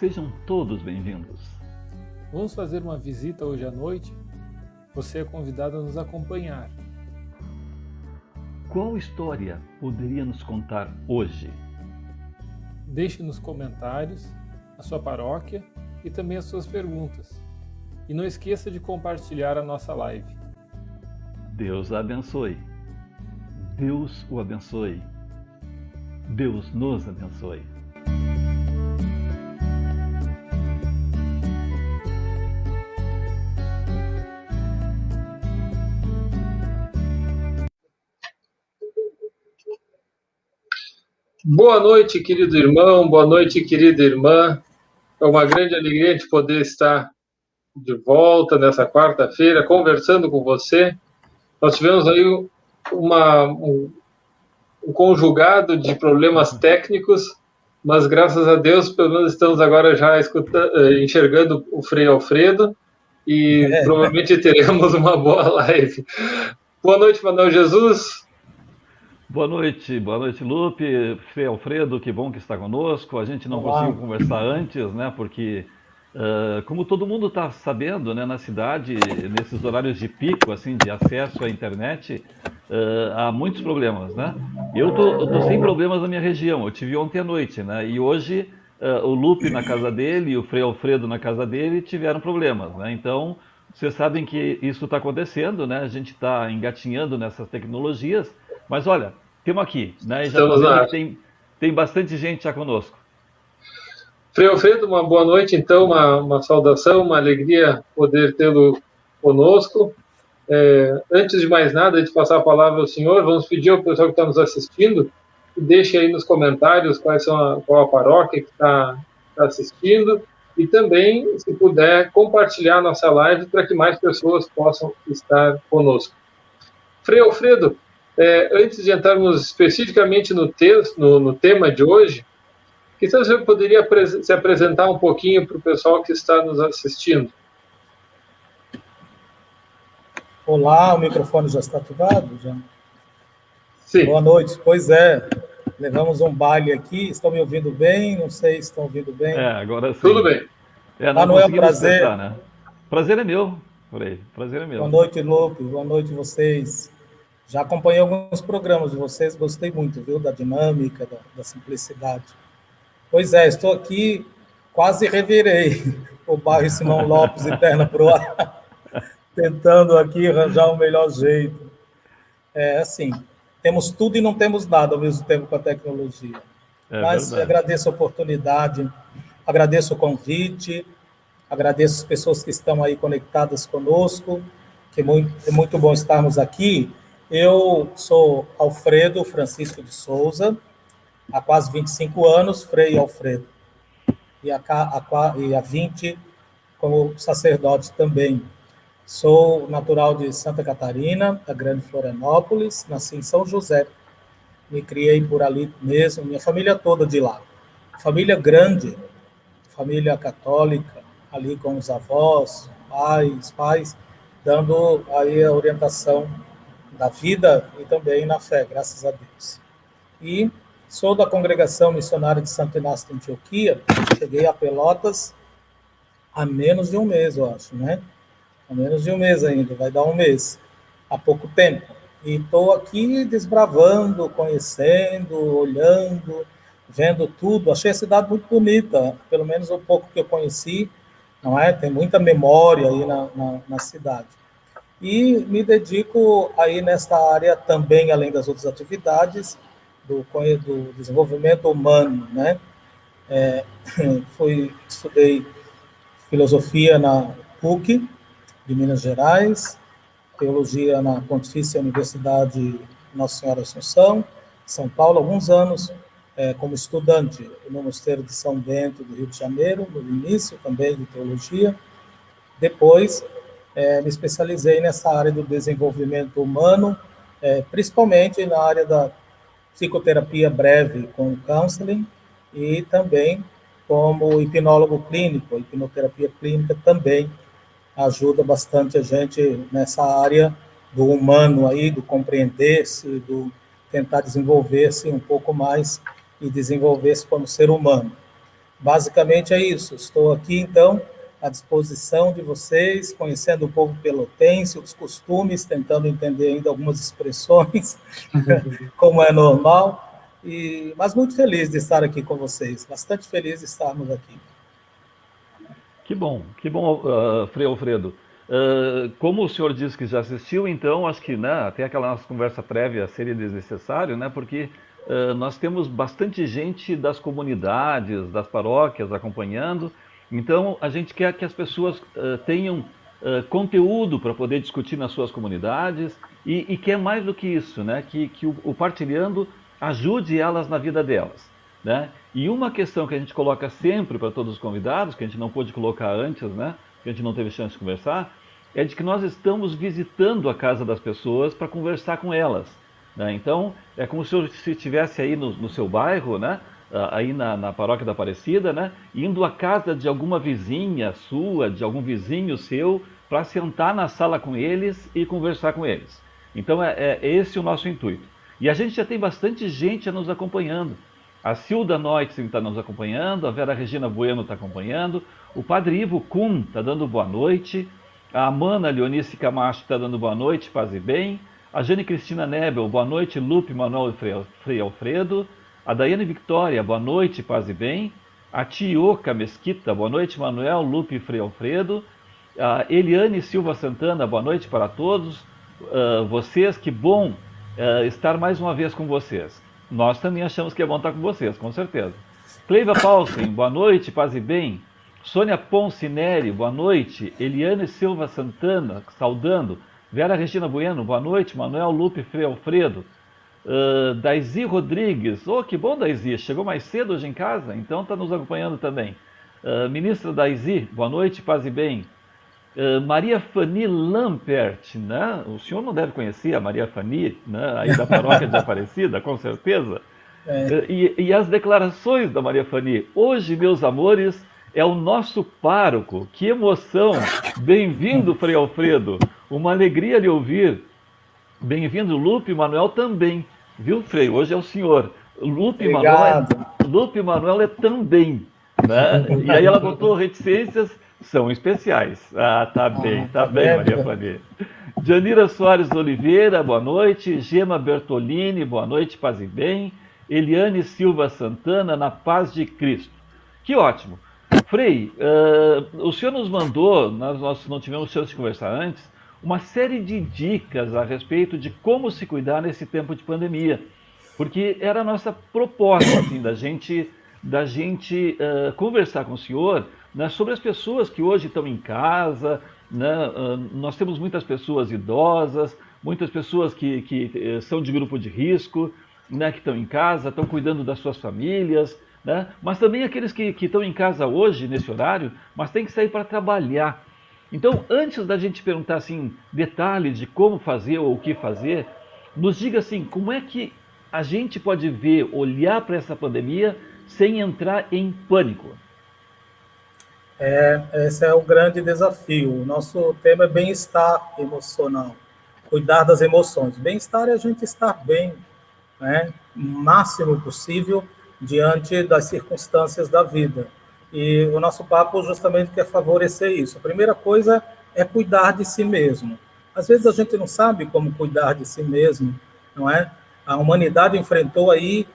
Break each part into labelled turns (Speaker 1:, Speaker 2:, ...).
Speaker 1: Sejam todos bem-vindos.
Speaker 2: Vamos fazer uma visita hoje à noite? Você é convidado a nos acompanhar.
Speaker 1: Qual história poderia nos contar hoje?
Speaker 2: Deixe nos comentários a sua paróquia e também as suas perguntas. E não esqueça de compartilhar a nossa live.
Speaker 1: Deus a abençoe. Deus o abençoe. Deus nos abençoe.
Speaker 3: Boa noite, querido irmão, boa noite, querida irmã. É uma grande alegria de poder estar de volta nessa quarta-feira, conversando com você. Nós tivemos aí um conjugado de problemas técnicos, mas graças a Deus, pelo menos estamos agora já enxergando o Frei Alfredo e provavelmente teremos uma boa live. Boa noite, Manuel Jesus.
Speaker 1: Boa noite Lupe, Frei Alfredo, que bom que está conosco. A gente não conseguiu conversar antes, né? Porque, como todo mundo está sabendo, né, na cidade, nesses horários de pico, assim, de acesso à internet, há muitos problemas, né? Eu tô sem problemas na minha região. Eu tive ontem à noite, né? E hoje o Lupe na casa dele e o Frei Alfredo na casa dele tiveram problemas, né? Então, vocês sabem que isso está acontecendo, né? A gente está engatinhando nessas tecnologias. Mas olha, temos aqui, né? E já estou vendo que tem bastante gente já conosco.
Speaker 3: Frei Alfredo, uma boa noite, então, uma saudação, uma alegria poder tê-lo conosco. Antes de mais nada, de passar a palavra ao senhor, vamos pedir ao pessoal que está nos assistindo que deixe aí nos comentários qual a paróquia que está assistindo e também, se puder, compartilhar a nossa live para que mais pessoas possam estar conosco. Frei Alfredo, antes de entrarmos especificamente no tema de hoje, quizás você poderia se apresentar um pouquinho para o pessoal que está nos assistindo.
Speaker 4: Olá, o microfone já está ativado? Já?
Speaker 3: Sim.
Speaker 4: Boa noite. Pois é, levamos um baile aqui. Estão me ouvindo bem? Não sei se estão ouvindo bem.
Speaker 1: Agora sim.
Speaker 3: Tudo bem.
Speaker 4: Manuel, prazer.
Speaker 1: Escutar, né? Prazer é meu, Frei. Prazer é meu.
Speaker 4: Boa noite, Lupe. Boa noite, vocês. Já acompanhei alguns programas de vocês, gostei muito, viu, da dinâmica, da simplicidade. Pois é, estou aqui, quase revirei o bairro Simão Lopes e Perna para o ar, tentando aqui arranjar o melhor jeito. Assim, temos tudo e não temos nada ao mesmo tempo com a tecnologia. Mas verdade. Agradeço a oportunidade, agradeço o convite, agradeço as pessoas que estão aí conectadas conosco, que é muito bom estarmos aqui. Eu sou Alfredo Francisco de Souza, há quase 25 anos, Frei Alfredo, e há 20 como sacerdote também. Sou natural de Santa Catarina, da Grande Florianópolis, nasci em São José, me criei por ali mesmo, minha família toda de lá. Família grande, família católica, ali com os avós, pais, dando aí a orientação da vida e também na fé, graças a Deus. E sou da Congregação Missionária de Santo Inácio de Antioquia, cheguei a Pelotas há menos de um mês, eu acho, né? Há menos de um mês ainda, vai dar um mês, há pouco tempo. E estou aqui desbravando, conhecendo, olhando, vendo tudo. Achei a cidade muito bonita, pelo menos um pouco que eu conheci, não é? Tem muita memória aí na cidade. E me dedico aí nesta área também, além das outras atividades, do desenvolvimento humano, né? Estudei filosofia na PUC de Minas Gerais, teologia na Pontifícia Universidade Nossa Senhora Assunção, São Paulo, alguns anos como estudante no Mosteiro de São Bento, do Rio de Janeiro, no início também de teologia. Depois, me especializei nessa área do desenvolvimento humano, principalmente na área da psicoterapia breve com counseling e também como hipnólogo clínico. A hipnoterapia clínica também ajuda bastante a gente nessa área do humano aí, do compreender-se, do tentar desenvolver-se um pouco mais e desenvolver-se como ser humano. basicamente é isso. Estou aqui, então, à disposição de vocês, conhecendo o povo pelotense, os costumes, tentando entender ainda algumas expressões, como é normal, mas muito feliz de estar aqui com vocês, bastante feliz de estarmos aqui.
Speaker 1: Que bom, Frei Alfredo. Como o senhor disse que já assistiu, então acho que, né, até aquela nossa conversa prévia seria desnecessário, né, porque nós temos bastante gente das comunidades, das paróquias acompanhando, então a gente quer que as pessoas tenham conteúdo para poder discutir nas suas comunidades e quer mais do que isso, né, que o Partilhando ajude elas na vida delas, né? E uma questão que a gente coloca sempre para todos os convidados, que a gente não pôde colocar antes, né, que a gente não teve chance de conversar, é de que nós estamos visitando a casa das pessoas para conversar com elas, né? Então, é como se você estivesse aí no seu bairro, né, aí na Paróquia da Aparecida, né, indo à casa de alguma vizinha sua, de algum vizinho seu, para sentar na sala com eles e conversar com eles. Então, é esse o nosso intuito. E a gente já tem bastante gente nos acompanhando. A Silda Noitzen está nos acompanhando, a Vera Regina Bueno está acompanhando, o Padre Ivo Kuhn está dando boa noite, a Amanda Leonice Camacho está dando boa noite, paz e bem, a Jane Cristina Nebel, boa noite, Lupe, Manuel e Frei Alfredo, a Daiane Victoria, boa noite, paz e bem, a Tioca Mesquita, boa noite, Manuel, Lupe e Frei Alfredo, a Eliane Silva Santana, boa noite para todos, vocês, que bom estar mais uma vez com vocês. Nós também achamos que é bom estar com vocês, com certeza. Cleiva Paulsen, boa noite, paz e bem. Sônia Poncineri, boa noite. Eliane Silva Santana, saudando. Vera Regina Bueno, boa noite. Manuel Lupe Frei Alfredo. Daisy Rodrigues, que bom, Daisy, chegou mais cedo hoje em casa, então está nos acompanhando também. Ministra Daisy, boa noite, paz e bem. Maria Fanny Lampert, né? O senhor não deve conhecer a Maria Fanny, né? Aí da Paróquia de Aparecida, com certeza. E as declarações da Maria Fanny. Hoje, meus amores, é o nosso pároco. Que emoção! Bem-vindo, Frei Alfredo. Uma alegria lhe ouvir. Bem-vindo, Lupe, Manuel também. Viu, Frei? Hoje é o senhor. Lupe Manuel é também. Né? E aí ela botou reticências. São especiais. Tá bem, Maria Fanny. Janira Soares Oliveira, boa noite. Gema Bertolini, boa noite, paz e bem. Eliane Silva Santana, na paz de Cristo. Que ótimo. Frei, o senhor nos mandou, nós não tivemos chance de conversar antes, uma série de dicas a respeito de como se cuidar nesse tempo de pandemia. Porque era a nossa proposta, assim, da gente conversar com o senhor, né, sobre as pessoas que hoje estão em casa, né, nós temos muitas pessoas idosas, muitas pessoas que são de grupo de risco, né, que estão em casa, estão cuidando das suas famílias, né, mas também aqueles que estão em casa hoje, nesse horário, mas têm que sair para trabalhar. Então, antes da gente perguntar assim, detalhes de como fazer ou o que fazer, nos diga assim, como é que a gente pode olhar para essa pandemia sem entrar em pânico?
Speaker 4: Esse é o grande desafio. O nosso tema é bem-estar emocional, cuidar das emoções. Bem-estar é a gente estar bem, né, o máximo possível diante das circunstâncias da vida. E o nosso papo justamente quer favorecer isso. A primeira coisa é cuidar de si mesmo. Às vezes a gente não sabe como cuidar de si mesmo, não é? A humanidade enfrentou aí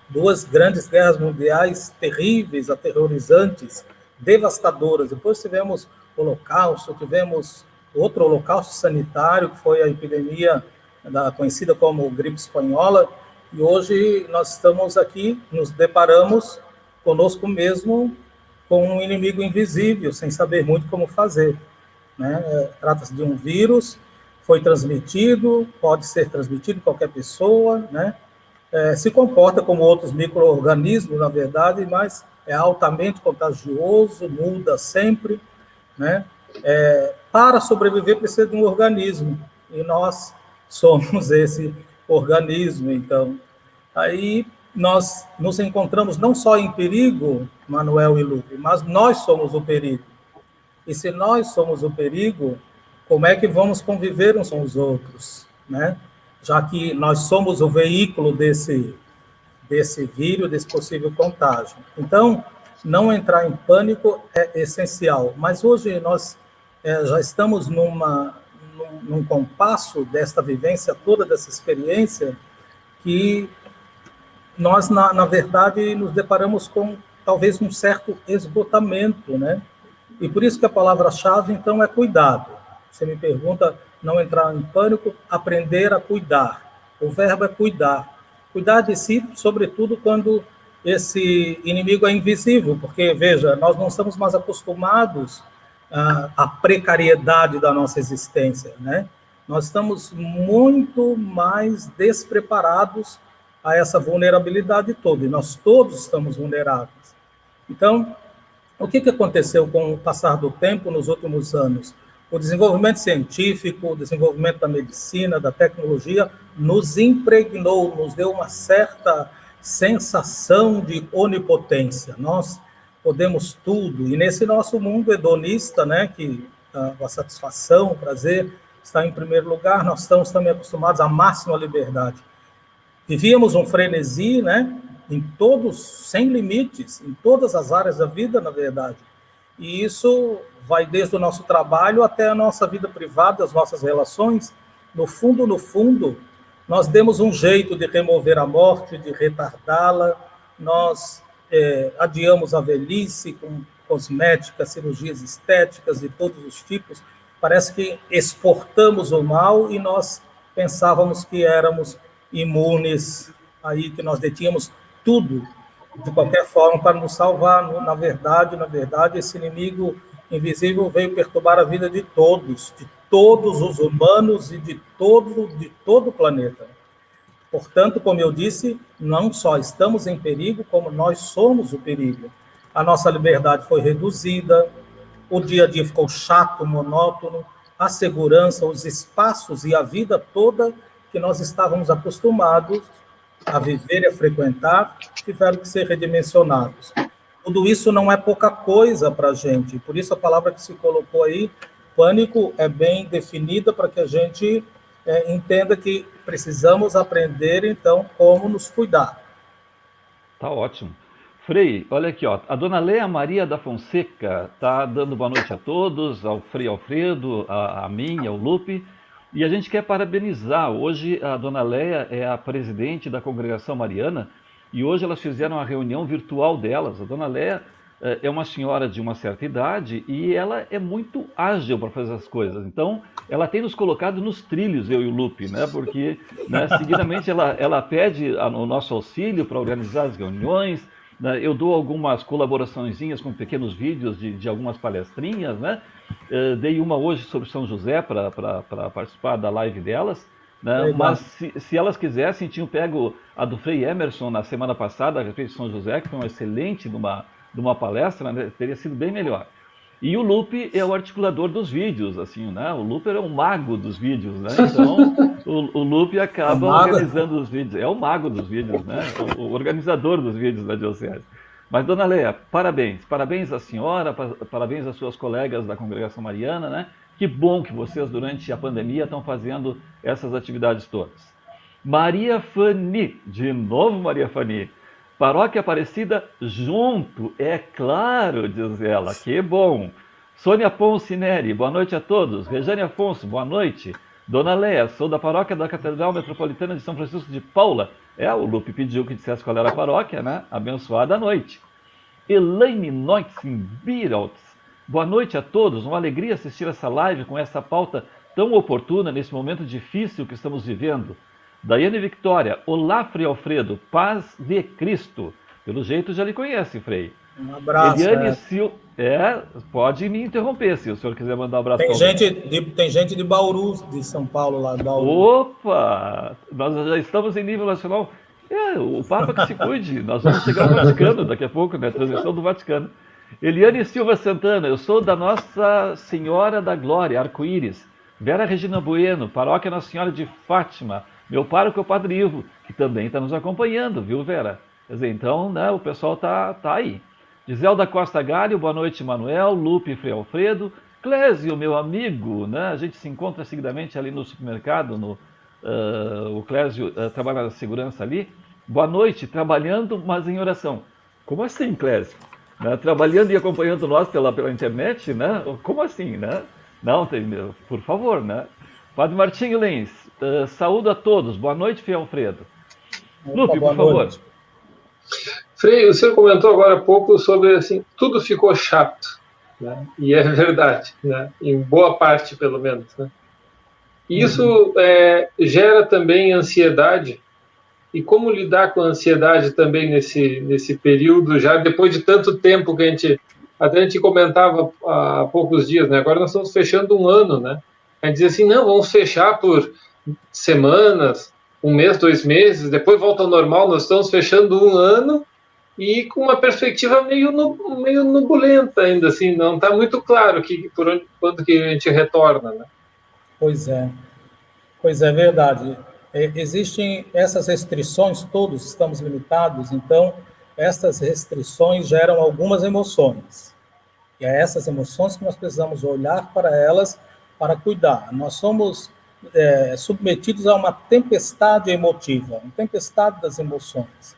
Speaker 4: duas grandes guerras mundiais terríveis, aterrorizantes, devastadoras. Depois tivemos o Holocausto, tivemos outro holocausto sanitário, que foi a epidemia conhecida como gripe espanhola, e hoje nós estamos aqui, nos deparamos conosco mesmo com um inimigo invisível, sem saber muito como fazer, né? Trata-se de um vírus, foi transmitido, pode ser transmitido em qualquer pessoa, né? Se comporta como outros micro-organismos, na verdade, mas é altamente contagioso, muda sempre, né? Para sobreviver precisa de um organismo, e nós somos esse organismo. Então, aí nós nos encontramos não só em perigo, Manuel e Lupe, mas nós somos o perigo. E se nós somos o perigo, como é que vamos conviver uns com os outros, né? Já que nós somos o veículo desse vírus, desse possível contágio. Então, não entrar em pânico é essencial. Mas hoje nós já estamos num compasso desta vivência toda, dessa experiência, que nós, na verdade, nos deparamos com talvez um certo esgotamento, né? E por isso que a palavra-chave, então, é cuidado. Você me pergunta, não entrar em pânico, aprender a cuidar. O verbo é cuidar. Cuidar de si, sobretudo quando esse inimigo é invisível, porque, veja, nós não estamos mais acostumados à precariedade da nossa existência, né? Nós estamos muito mais despreparados a essa vulnerabilidade toda, e nós todos estamos vulneráveis. Então, o que aconteceu com o passar do tempo nos últimos anos? O desenvolvimento científico, o desenvolvimento da medicina, da tecnologia, nos impregnou, nos deu uma certa sensação de onipotência. Nós podemos tudo, e nesse nosso mundo hedonista, né, que a satisfação, o prazer está em primeiro lugar, nós estamos também acostumados à máxima liberdade. Vivíamos um frenesi, né, em todos, sem limites, em todas as áreas da vida, na verdade. E isso vai desde o nosso trabalho até a nossa vida privada, as nossas relações. No fundo, nós demos um jeito de remover a morte, de retardá-la. Nós adiamos a velhice com cosmética, cirurgias estéticas de todos os tipos. Parece que exportamos o mal e nós pensávamos que éramos imunes, aí que nós detínhamos tudo, de qualquer forma, para nos salvar. Na verdade, esse inimigo invisível veio perturbar a vida de todos os humanos e de todo o planeta. Portanto, como eu disse, não só estamos em perigo, como nós somos o perigo. A nossa liberdade foi reduzida, o dia a dia ficou chato, monótono, a segurança, os espaços e a vida toda que nós estávamos acostumados a viver e a frequentar, tiveram que ser redimensionados. Tudo isso não é pouca coisa para a gente, por isso a palavra que se colocou aí, pânico, é bem definida para que a gente entenda que precisamos aprender, então, como nos cuidar.
Speaker 1: Tá ótimo. Frei, olha aqui, ó, a dona Leia Maria da Fonseca está dando boa noite a todos, ao Frei Alfredo, a mim, ao Lupe, e a gente quer parabenizar. Hoje a dona Leia é a presidente da Congregação Mariana e hoje elas fizeram a reunião virtual delas. A dona Leia é uma senhora de uma certa idade e ela é muito ágil para fazer as coisas. Então, ela tem nos colocado nos trilhos, eu e o Lupe, né? Porque, né, seguidamente ela pede o nosso auxílio para organizar as reuniões. Eu dou algumas colaboraçõezinhas com pequenos vídeos de algumas palestrinhas, né? Dei uma hoje sobre São José para participar da live delas, né? Mas se elas quisessem, tinham pego a do Frei Emerson na semana passada, a respeito de São José, que foi uma excelente de uma palestra, né? Teria sido bem melhor. E o Lupe é o articulador dos vídeos, assim, né? O Lupe é o mago dos vídeos, né? Então, o Lupe acaba organizando os vídeos. É o mago dos vídeos, né? O organizador dos vídeos da Diocese. Mas, dona Leia, parabéns. Parabéns à senhora, parabéns às suas colegas da Congregação Mariana, né? Que bom que vocês, durante a pandemia, estão fazendo essas atividades todas. Maria Fani, de novo Maria Fani. Paróquia Aparecida junto, é claro, diz ela, que bom. Sônia Ponce Neri, boa noite a todos. Rejane Afonso, boa noite. Dona Leia, sou da paróquia da Catedral Metropolitana de São Francisco de Paula. O Lupe pediu que dissesse qual era a paróquia, né? Abençoada noite. Elaine Noitzin Biraltz, boa noite a todos. Uma alegria assistir essa live com essa pauta tão oportuna nesse momento difícil que estamos vivendo. Daiane Victória, olá, Frei Alfredo, paz de Cristo. Pelo jeito já lhe conhece, Frei.
Speaker 4: Um abraço.
Speaker 1: Eliane Silva, pode me interromper se o senhor quiser mandar um abraço.
Speaker 4: Tem gente de Bauru, de São Paulo, lá de Bauru.
Speaker 1: Opa, nós já estamos em nível nacional. O Papa que se cuide, nós vamos chegar ao Vaticano daqui a pouco, né? Transmissão do Vaticano. Eliane Silva Santana, eu sou da Nossa Senhora da Glória, Arco-Íris. Vera Regina Bueno, Paróquia Nossa Senhora de Fátima. Meu pároco é o Padre Ivo, que também está nos acompanhando, viu, Vera? Quer dizer, então, né, o pessoal tá aí. Giselda Costa Galho, boa noite, Manuel, Lupe e Frei Alfredo. Clésio, meu amigo, né? A gente se encontra seguidamente ali no supermercado, o Clésio trabalha na segurança ali. boa noite, trabalhando, mas em oração. Como assim, Clésio? Né? Trabalhando e acompanhando nós pela internet, né? Como assim, né? Não, por favor, né? Padre Martinho Lins, saúdo a todos. Boa noite, Frei Alfredo. Lupe, por favor.
Speaker 4: Noite.
Speaker 3: Frei, o senhor comentou agora há pouco sobre, assim, tudo ficou chato, né? E é verdade, né? Em boa parte, pelo menos, né? E isso gera também ansiedade. E como lidar com a ansiedade também nesse período, já depois de tanto tempo que a gente comentava há poucos dias, né? Agora nós estamos fechando um ano, né? A gente diz assim, não, vamos fechar por semanas, 1 mês, 2 meses, depois volta ao normal, nós estamos fechando um ano e com uma perspectiva meio nubulenta ainda, assim, não está muito claro quando que a gente retorna, né?
Speaker 4: Pois é, verdade. Existem essas restrições, todos estamos limitados, então essas restrições geram algumas emoções. E é essas emoções que nós precisamos olhar para elas para cuidar. Nós somos submetidos a uma tempestade emotiva, uma tempestade das emoções.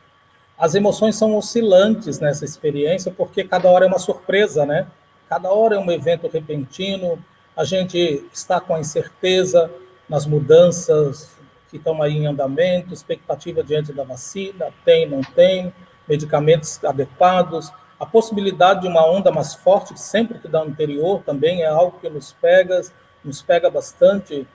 Speaker 4: As emoções são oscilantes nessa experiência, porque cada hora é uma surpresa, né? Cada hora é um evento repentino, a gente está com a incerteza nas mudanças que estão aí em andamento, expectativa diante da vacina, tem, não tem, medicamentos adequados, a possibilidade de uma onda mais forte, sempre que dá no interior, também é algo que nos pega bastante,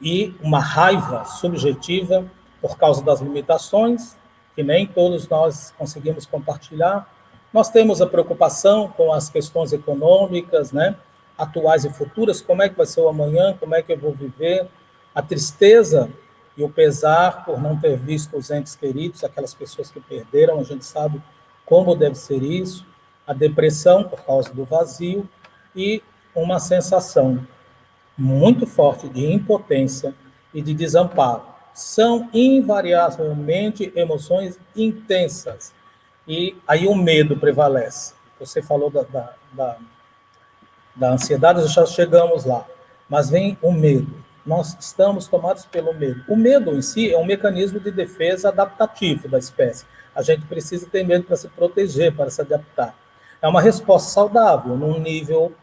Speaker 4: e uma raiva subjetiva por causa das limitações, que nem todos nós conseguimos compartilhar. Nós temos a preocupação com as questões econômicas, né, atuais e futuras, como é que vai ser o amanhã, como é que eu vou viver, a tristeza e o pesar por não ter visto os entes queridos, aquelas pessoas que perderam, a gente sabe como deve ser isso, a depressão por causa do vazio e uma sensação muito forte de impotência e de desamparo. São invariavelmente emoções intensas. E aí o medo prevalece. Você falou da ansiedade, já chegamos lá. Mas vem o medo. Nós estamos tomados pelo medo. O medo em si é um mecanismo de defesa adaptativo da espécie. A gente precisa ter medo para se proteger, para se adaptar. É uma resposta saudável, num nível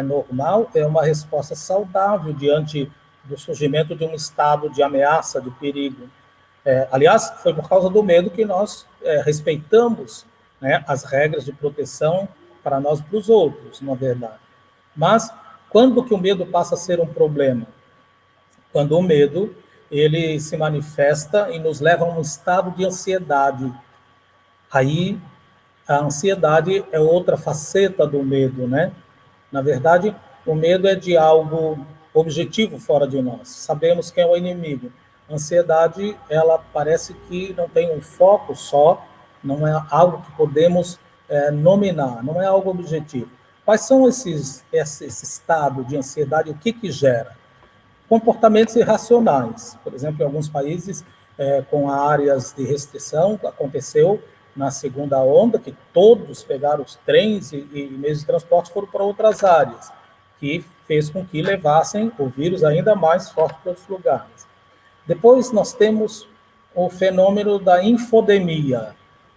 Speaker 4: normal, é uma resposta saudável diante do surgimento de um estado de ameaça, de perigo. Aliás, foi por causa do medo que nós respeitamos, né, as regras de proteção para nós e para os outros, na verdade. Mas, quando que o medo passa a ser um problema? Quando o medo, ele se manifesta e nos leva a um estado de ansiedade. Aí, a ansiedade é outra faceta do medo, né? Na verdade, o medo é de algo objetivo fora de nós. Sabemos quem é o inimigo. A ansiedade, ela parece que não tem um foco só, não é algo que podemos nominar, não é algo objetivo. Quais são esse estado de ansiedade? O que gera? Comportamentos irracionais. Por exemplo, em alguns países, com áreas de restrição, aconteceu na segunda onda, que todos pegaram os trens e meios de transporte foram para outras áreas, que fez com que levassem o vírus ainda mais forte para outros lugares. Depois nós temos o fenômeno da infodemia.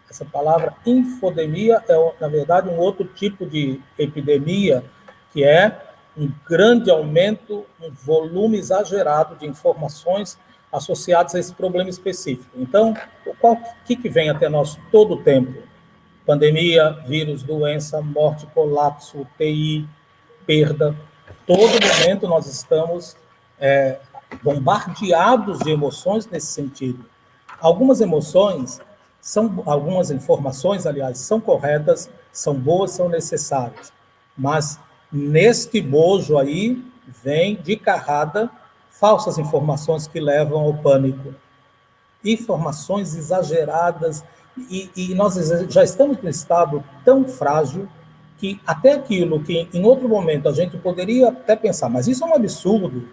Speaker 4: Essa palavra infodemia é, na verdade, um outro tipo de epidemia, que é um grande aumento, um volume exagerado de informações associadas a esse problema específico. Então, o que vem até nós todo o tempo? Pandemia, vírus, doença, morte, colapso, UTI, perda. Todo momento nós estamos bombardeados de emoções nesse sentido. Algumas informações, aliás, são corretas, são boas, são necessárias. Mas neste bojo aí vem de carrada falsas informações que levam ao pânico. Informações exageradas, e nós já estamos num estado tão frágil que até aquilo que em outro momento a gente poderia até pensar, mas isso é um absurdo,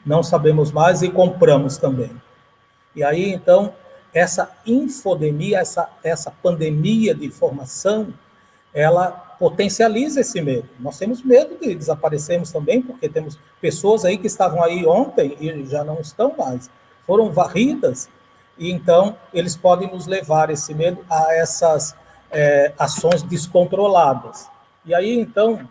Speaker 4: não sabemos mais e compramos também. E aí, então, essa infodemia, essa pandemia de informação, ela potencializa esse medo. Nós temos medo de desaparecermos também, porque temos pessoas aí que estavam aí ontem e já não estão mais. Foram varridas. e então eles podem nos levar, esse medo, a essas ações descontroladas. E aí, então,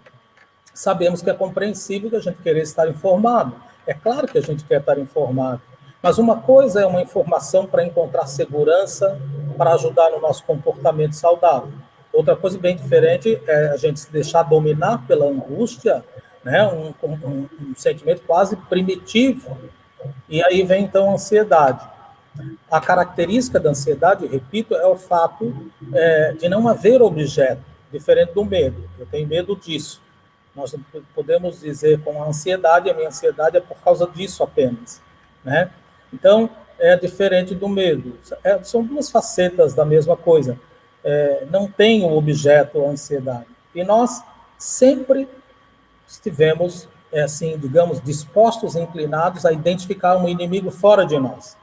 Speaker 4: sabemos que é compreensível que a gente querer estar informado. É claro que a gente quer estar informado, mas uma coisa é uma informação para encontrar segurança, para ajudar no nosso comportamento saudável. Outra coisa bem diferente é a gente se deixar dominar pela angústia, né? Um sentimento quase primitivo. E aí vem, então, a ansiedade. A característica da ansiedade, repito, é o fato de não haver objeto, diferente do medo. Eu tenho medo disso. Nós podemos dizer com a ansiedade, a minha ansiedade é por causa disso apenas, né? Então, é diferente do medo. São duas facetas da mesma coisa. Não tem um objeto a ansiedade. E nós sempre estivemos, assim, digamos, dispostos e inclinados a identificar um inimigo fora de nós.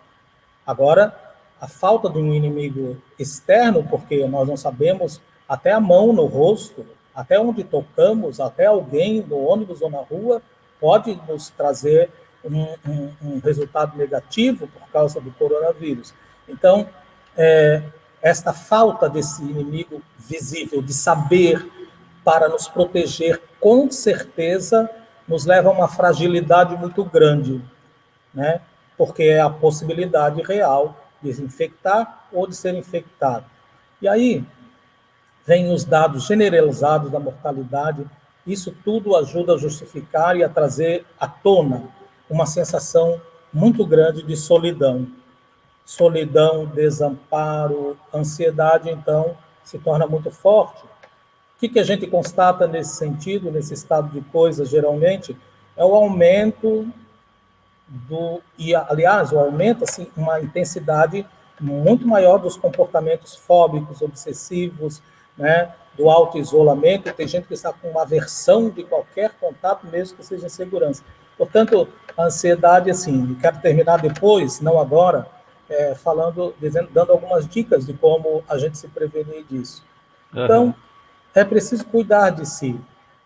Speaker 4: Agora, a falta de um inimigo externo, porque nós não sabemos até a mão no rosto, até onde tocamos, até alguém no ônibus ou na rua, pode nos trazer um resultado negativo por causa do coronavírus. Então, esta falta desse inimigo visível, de saber para nos proteger, com certeza, nos leva a uma fragilidade muito grande, né? Porque é a possibilidade real de se infectar ou de ser infectado. E aí vem os dados generalizados da mortalidade. Isso tudo ajuda a justificar e a trazer à tona uma sensação muito grande de solidão. Solidão, desamparo, ansiedade, então, se torna muito forte. O que a gente constata nesse sentido, nesse estado de coisas, geralmente, é o aumento aliás, o aumento, assim, uma intensidade muito maior dos comportamentos fóbicos, obsessivos, né, do auto-isolamento. Tem gente que está com uma aversão de qualquer contato, mesmo que seja em segurança. Portanto, a ansiedade, assim, quero terminar depois, não agora, dando algumas dicas de como a gente se prevenir disso. Então, é preciso cuidar de si.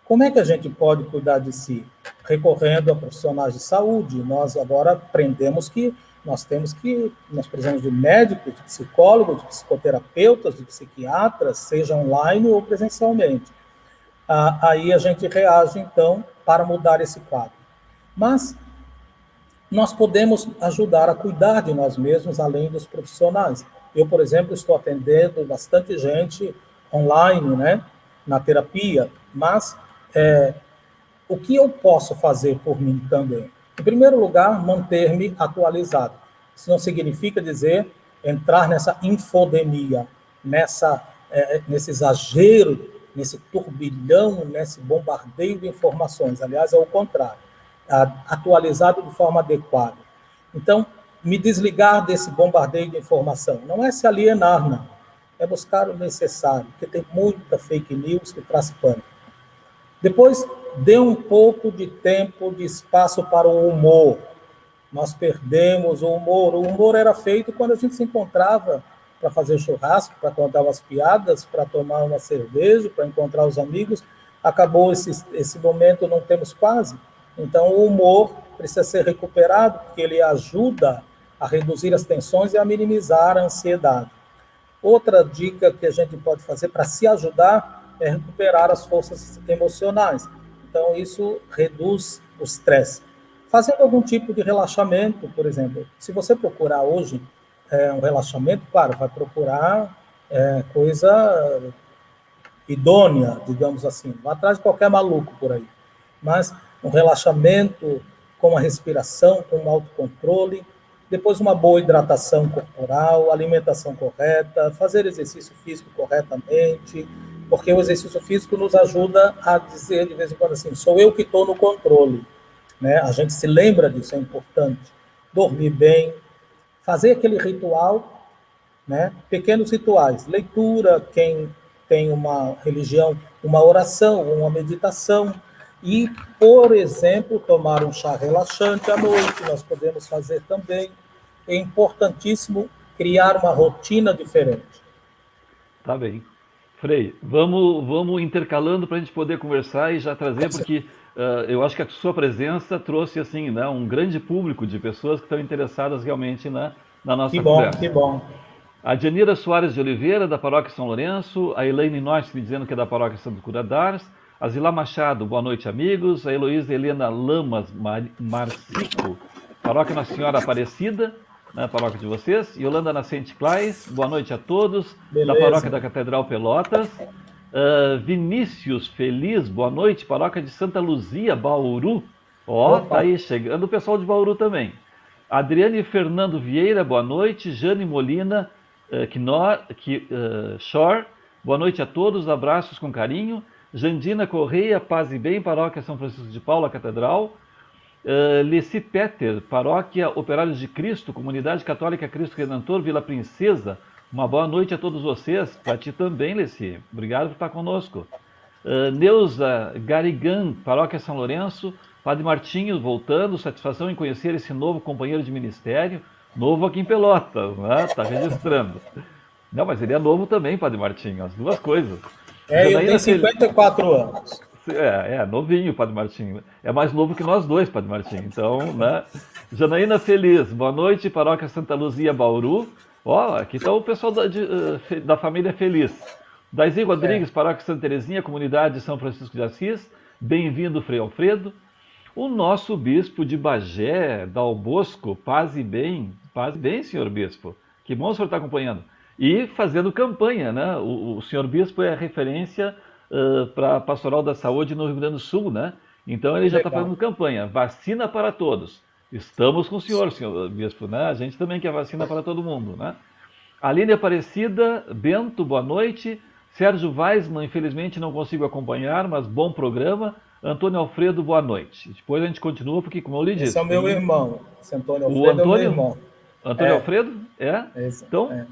Speaker 4: Como é que a gente pode cuidar de si? Recorrendo a profissionais de saúde. Nós agora aprendemos que nós precisamos de médicos, de psicólogos, de psicoterapeutas, de psiquiatras, seja online ou presencialmente. Aí a gente reage, então, para mudar esse quadro. Mas nós podemos ajudar a cuidar de nós mesmos, além dos profissionais. Eu, por exemplo, estou atendendo bastante gente online, né, na terapia, mas o que eu posso fazer por mim também? Em primeiro lugar, manter-me atualizado. Isso não significa dizer entrar nessa infodemia, nesse exagero, nesse turbilhão, nesse bombardeio de informações. Aliás, é o contrário. Atualizado de forma adequada. Então, me desligar desse bombardeio de informação. Não é se alienar, não. É buscar o necessário, porque tem muita fake news que traz pânico. Depois, dê um pouco de tempo, de espaço para o humor. Nós perdemos o humor. O humor era feito quando a gente se encontrava para fazer churrasco, para contar umas piadas, para tomar uma cerveja, para encontrar os amigos. Acabou esse momento, não temos quase. Então, o humor precisa ser recuperado, porque ele ajuda a reduzir as tensões e a minimizar a ansiedade. Outra dica que a gente pode fazer para se ajudar é recuperar as forças emocionais. Então, isso reduz o estresse. Fazendo algum tipo de relaxamento, por exemplo. Se você procurar hoje um relaxamento, claro, vai procurar coisa idônea, digamos assim. Vai atrás de qualquer maluco por aí. Mas um relaxamento com a respiração, com o autocontrole, depois uma boa hidratação corporal, alimentação correta, fazer exercício físico corretamente, porque o exercício físico nos ajuda a dizer de vez em quando assim, sou eu que estou no controle, né? A gente se lembra disso, é importante. Dormir bem, fazer aquele ritual, né? Pequenos rituais, leitura, quem tem uma religião, uma oração, uma meditação, e, por exemplo, tomar um chá relaxante à noite, nós podemos fazer também. É importantíssimo criar uma rotina diferente.
Speaker 1: Tá bem. Frei, vamos intercalando para a gente poder conversar e já trazer, porque eu acho que a sua presença trouxe assim, né, um grande público de pessoas que estão interessadas realmente na nossa
Speaker 4: Que bom,
Speaker 1: conversa.
Speaker 4: que bom.
Speaker 1: A Janira Soares de Oliveira, da Paróquia São Lourenço, a Elaine Noyce me dizendo que é da Paróquia Santo Cura d'Ars, a Zilá Machado, boa noite, amigos, a Heloísa Helena Lamas Marcico, Paróquia Nossa Senhora Aparecida, na paróquia de vocês, Yolanda Nascente Claes, boa noite a todos,
Speaker 4: Beleza.
Speaker 1: da Paróquia da Catedral Pelotas, Vinícius Feliz, boa noite, Paróquia de Santa Luzia, Bauru, tá aí, chegando o pessoal de Bauru também. Adriane Fernando Vieira, boa noite, Jane Molina, Shore, boa noite a todos, abraços com carinho, Jandina Correia, paz e bem, Paróquia São Francisco de Paula, Catedral, Leci Peter, Paróquia Operários de Cristo, Comunidade Católica Cristo Redentor, Vila Princesa, uma boa noite a todos vocês, para ti também, Leci, obrigado por estar conosco. Neuza Garigan, Paróquia São Lourenço, Padre Martinho voltando, satisfação em conhecer esse novo companheiro de ministério, novo aqui em Pelotas, né? Está registrando. Não, mas ele é novo também, Padre Martinho, as duas coisas.
Speaker 4: Eu tenho 54 anos.
Speaker 1: Novinho, Padre Martinho. É mais novo que nós dois, Padre Martinho. Então, né? Janaína Feliz, boa noite, Paróquia Santa Luzia, Bauru. Aqui está o pessoal da família Feliz. Daisy Rodrigues, Paróquia Santa Terezinha, Comunidade de São Francisco de Assis. Bem-vindo, Frei Alfredo. O nosso bispo de Bagé, Dal Bosco, paz e bem, senhor bispo. Que bom o senhor estar acompanhando. E fazendo campanha, né? O senhor bispo é a referência para a Pastoral da Saúde no Rio Grande do Sul, né? Então ele já está fazendo campanha. Vacina para todos. Estamos com o senhor bispo, né? A gente também quer vacina para todo mundo, né? Aline Aparecida, Bento, boa noite. Sérgio Weisman, infelizmente não consigo acompanhar, mas bom programa. Antônio Alfredo, boa noite. Depois a gente continua, porque como eu lhe disse...
Speaker 4: Esse é o meu irmão. Esse Antônio Alfredo é o meu irmão.
Speaker 1: Antônio Alfredo? Então,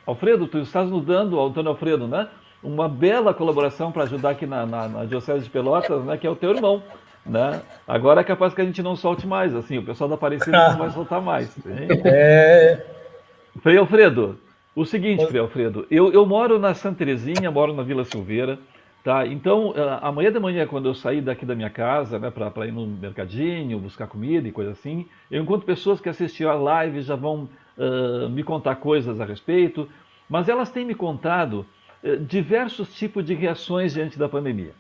Speaker 1: Alfredo, tu estás nos dando, Antônio Alfredo, né? Uma bela colaboração para ajudar aqui na Diocese de Pelotas, né? Que é o teu irmão, né? Agora é capaz que a gente não solte mais, assim, o pessoal da Aparecida não vai soltar mais. Frei Alfredo, o seguinte, Frei Alfredo, eu moro na Santa Terezinha, moro na Vila Silveira, tá? Então, amanhã de manhã, quando eu sair daqui da minha casa, né, para ir no mercadinho, buscar comida e coisa assim, eu encontro pessoas que assistiram a live, já vão me contar coisas a respeito, mas elas têm me contado diversos tipos de reações diante da pandemia.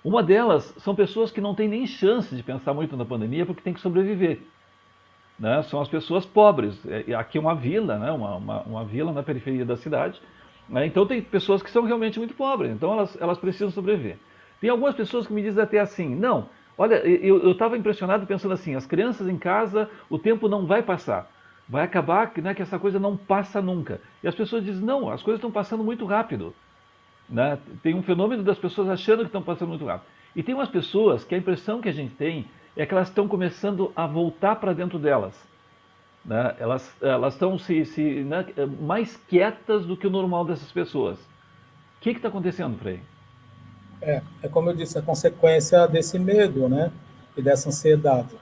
Speaker 1: Uma delas são pessoas que não têm nem chance de pensar muito na pandemia porque tem que sobreviver. Né? São as pessoas pobres. Aqui é uma vila, né? uma vila na periferia da cidade. Né? Então tem pessoas que são realmente muito pobres, então elas precisam sobreviver. Tem algumas pessoas que me dizem até assim, não, olha, eu estava impressionado pensando assim, as crianças em casa, o tempo não vai passar. Vai acabar, né, que essa coisa não passa nunca. E as pessoas dizem, não, as coisas estão passando muito rápido. Né? Tem um fenômeno das pessoas achando que estão passando muito rápido. E tem umas pessoas que a impressão que a gente tem é que elas estão começando a voltar para dentro delas. Né? Elas estão né, mais quietas do que o normal dessas pessoas. O que está acontecendo, Frei?
Speaker 4: É como eu disse, a consequência desse medo, né? E dessa ansiedade.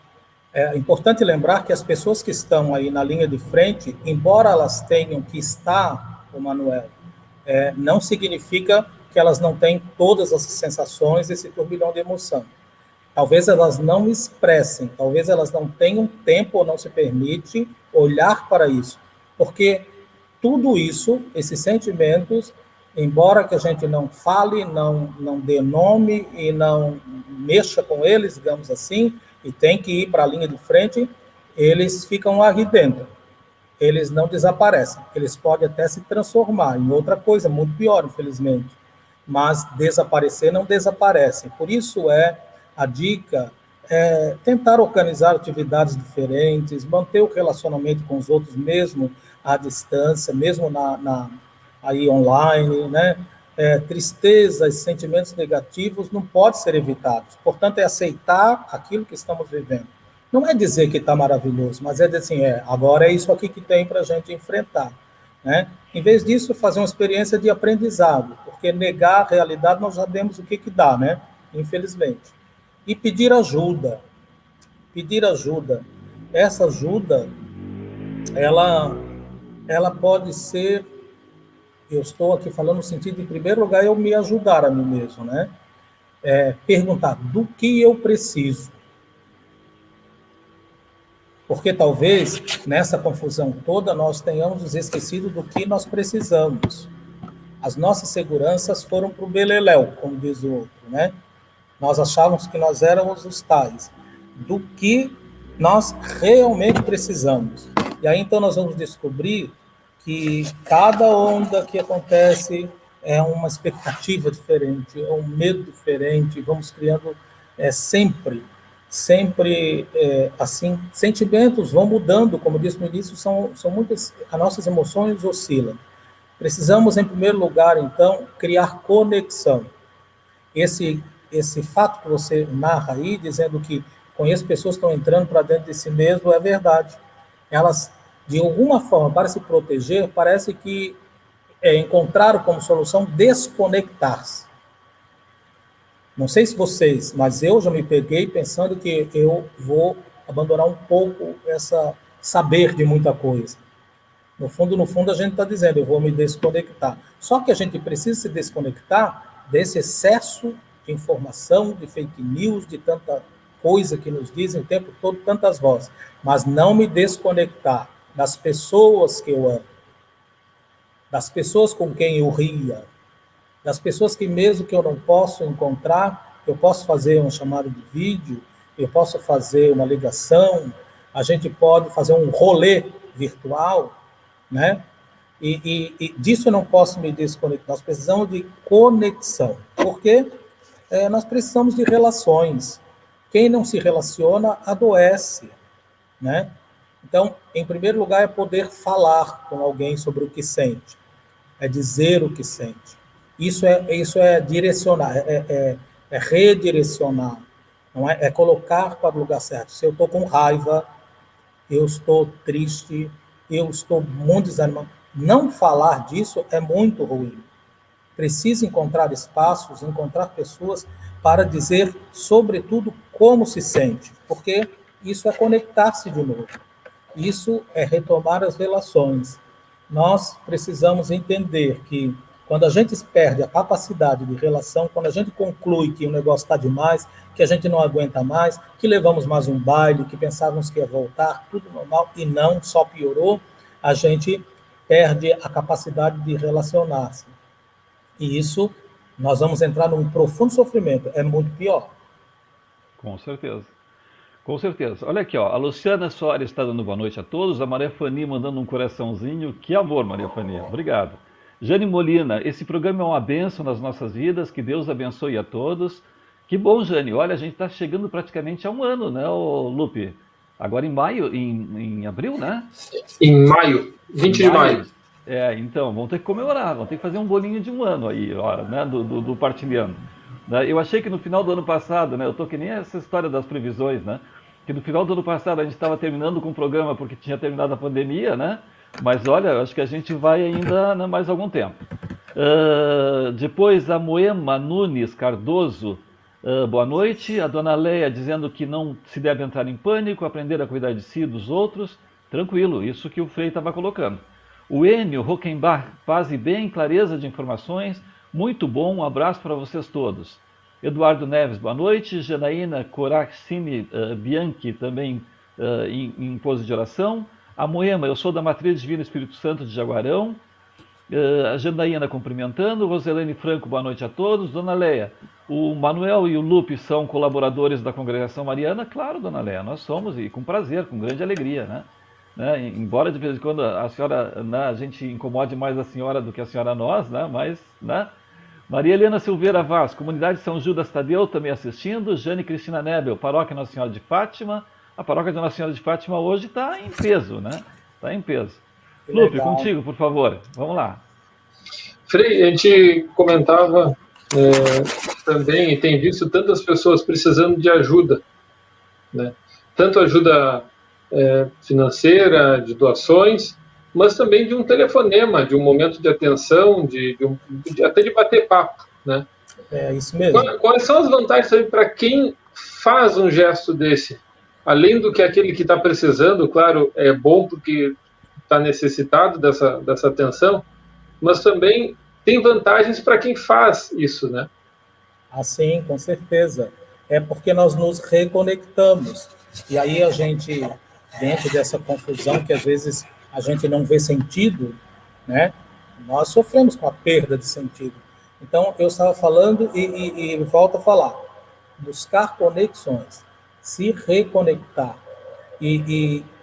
Speaker 4: É importante lembrar que as pessoas que estão aí na linha de frente, embora elas tenham que estar, o Manuel, não significa que elas não têm todas as sensações, esse turbilhão de emoção. Talvez elas não expressem, talvez elas não tenham tempo ou não se permite olhar para isso. Porque tudo isso, esses sentimentos, embora que a gente não fale, não dê nome e não mexa com eles, digamos assim, e tem que ir para a linha de frente, eles ficam ali dentro. Eles não desaparecem. Eles podem até se transformar em outra coisa, muito pior, infelizmente. Mas desaparecer não desaparecem. Por isso a dica é tentar organizar atividades diferentes, manter o relacionamento com os outros, mesmo à distância, mesmo aí online, né? Tristezas, sentimentos negativos não podem ser evitados. Portanto, é aceitar aquilo que estamos vivendo. Não é dizer que está maravilhoso, mas é dizer assim, agora é isso aqui que tem para a gente enfrentar. Né? Em vez disso, fazer uma experiência de aprendizado, porque negar a realidade nós já demos o que dá, né? Infelizmente. E pedir ajuda. Pedir ajuda. Essa ajuda, ela pode ser... Eu estou aqui falando no sentido, em primeiro lugar, eu me ajudar a mim mesmo, né? Perguntar do que eu preciso. Porque talvez, nessa confusão toda, nós tenhamos nos esquecido do que nós precisamos. As nossas seguranças foram para o beleléu, como diz o outro, né? Nós achávamos que nós éramos os tais. Do que nós realmente precisamos. E aí, então, nós vamos descobrir que cada onda que acontece é uma expectativa diferente, é um medo diferente, vamos criando sempre assim, sentimentos vão mudando, como eu disse no início, são muitas, as nossas emoções oscilam. Precisamos, em primeiro lugar, então, criar conexão. Esse fato que você narra aí, dizendo que conheço pessoas que estão entrando para dentro de si mesmo, é verdade. Elas, de alguma forma, para se proteger, parece que encontraram como solução desconectar-se. Não sei se vocês, mas eu já me peguei pensando que eu vou abandonar um pouco essa saber de muita coisa. No fundo, a gente está dizendo, eu vou me desconectar. Só que a gente precisa se desconectar desse excesso de informação, de fake news, de tanta coisa que nos dizem o tempo todo, tantas vozes. Mas não me desconectar das pessoas que eu amo, das pessoas com quem eu ria, das pessoas que mesmo que eu não possa encontrar, eu posso fazer uma chamada de vídeo, eu posso fazer uma ligação, a gente pode fazer um rolê virtual, né? E disso eu não posso me desconectar. Nós precisamos de conexão, porque nós precisamos de relações. Quem não se relaciona, adoece, né? Então, em primeiro lugar, é poder falar com alguém sobre o que sente, é dizer o que sente. Isso é direcionar, é redirecionar, não é colocar para o lugar certo. Se eu estou com raiva, eu estou triste, eu estou muito desanimado. Não falar disso é muito ruim. Precisa encontrar espaços, encontrar pessoas para dizer, sobretudo, como se sente, porque isso é conectar-se de novo. Isso é retomar as relações. Nós precisamos entender que quando a gente perde a capacidade de relação, quando a gente conclui que o negócio está demais, que a gente não aguenta mais, que levamos mais um baile, que pensávamos que ia voltar, tudo normal, e não, só piorou, a gente perde a capacidade de relacionar-se. E isso, nós vamos entrar num profundo sofrimento, é muito pior.
Speaker 1: Com certeza. Com certeza. Olha aqui, ó, a Luciana Soares está dando boa noite a todos, a Maria Fani mandando um coraçãozinho. Que amor, Maria Fani. Obrigado. Jane Molina, esse programa é uma bênção nas nossas vidas, que Deus abençoe a todos. Que bom, Jane. Olha, a gente está chegando praticamente a um ano, né, Lupe? Agora em maio, em abril, né?
Speaker 3: Em maio, 20 de maio.
Speaker 1: Então, vamos ter que comemorar, vamos ter que fazer um bolinho de um ano aí, ó, né, do Partilhando. Eu achei que no final do ano passado, né, eu tô que nem essa história das previsões, né, que no final do ano passado a gente estava terminando com o programa porque tinha terminado a pandemia, né, mas olha, acho que a gente vai ainda, né, mais algum tempo. Depois a Moema Nunes Cardoso, boa noite. A dona Leia dizendo que não se deve entrar em pânico, aprender a cuidar de si e dos outros. Tranquilo, isso que o Frei estava colocando. O Enio Rockenbach, paz e bem, clareza de informações, muito bom, um abraço para vocês todos. Eduardo Neves, boa noite. Janaína Coraxini Bianchi, também em pose de oração. A Moema, eu sou da Matriz Divina Espírito Santo de Jaguarão. A Janaína cumprimentando. Roselene Franco, boa noite a todos. Dona Leia, o Manuel e o Lupe são colaboradores da Congregação Mariana? Claro, Dona Leia, nós somos, e com prazer, com grande alegria, né? Embora de vez em quando a senhora, né, a gente incomode mais a senhora do que a senhora nós, né, mas, né? Maria Helena Silveira Vaz, Comunidade São Judas Tadeu, também assistindo. Jane Cristina Nebel, Paróquia Nossa Senhora de Fátima. A Paróquia de Nossa Senhora de Fátima hoje está em peso, né? Está em peso. Lupe, contigo, por favor. Vamos lá.
Speaker 3: Frei, a gente comentava também, e tem visto tantas pessoas precisando de ajuda, né? Tanto ajuda financeira, de doações, mas também de um telefonema, de um momento de atenção, até de bater papo, né?
Speaker 4: É isso mesmo.
Speaker 3: Quais são as vantagens para quem faz um gesto desse? Além do que aquele que está precisando, claro, é bom porque está necessitado dessa atenção, mas também tem vantagens para quem faz isso, né?
Speaker 4: Assim, com certeza. É porque nós nos reconectamos. E aí a gente dentro dessa confusão que às vezes a gente não vê sentido, né? Nós sofremos com a perda de sentido. Então, eu estava falando e volto a falar, buscar conexões, se reconectar.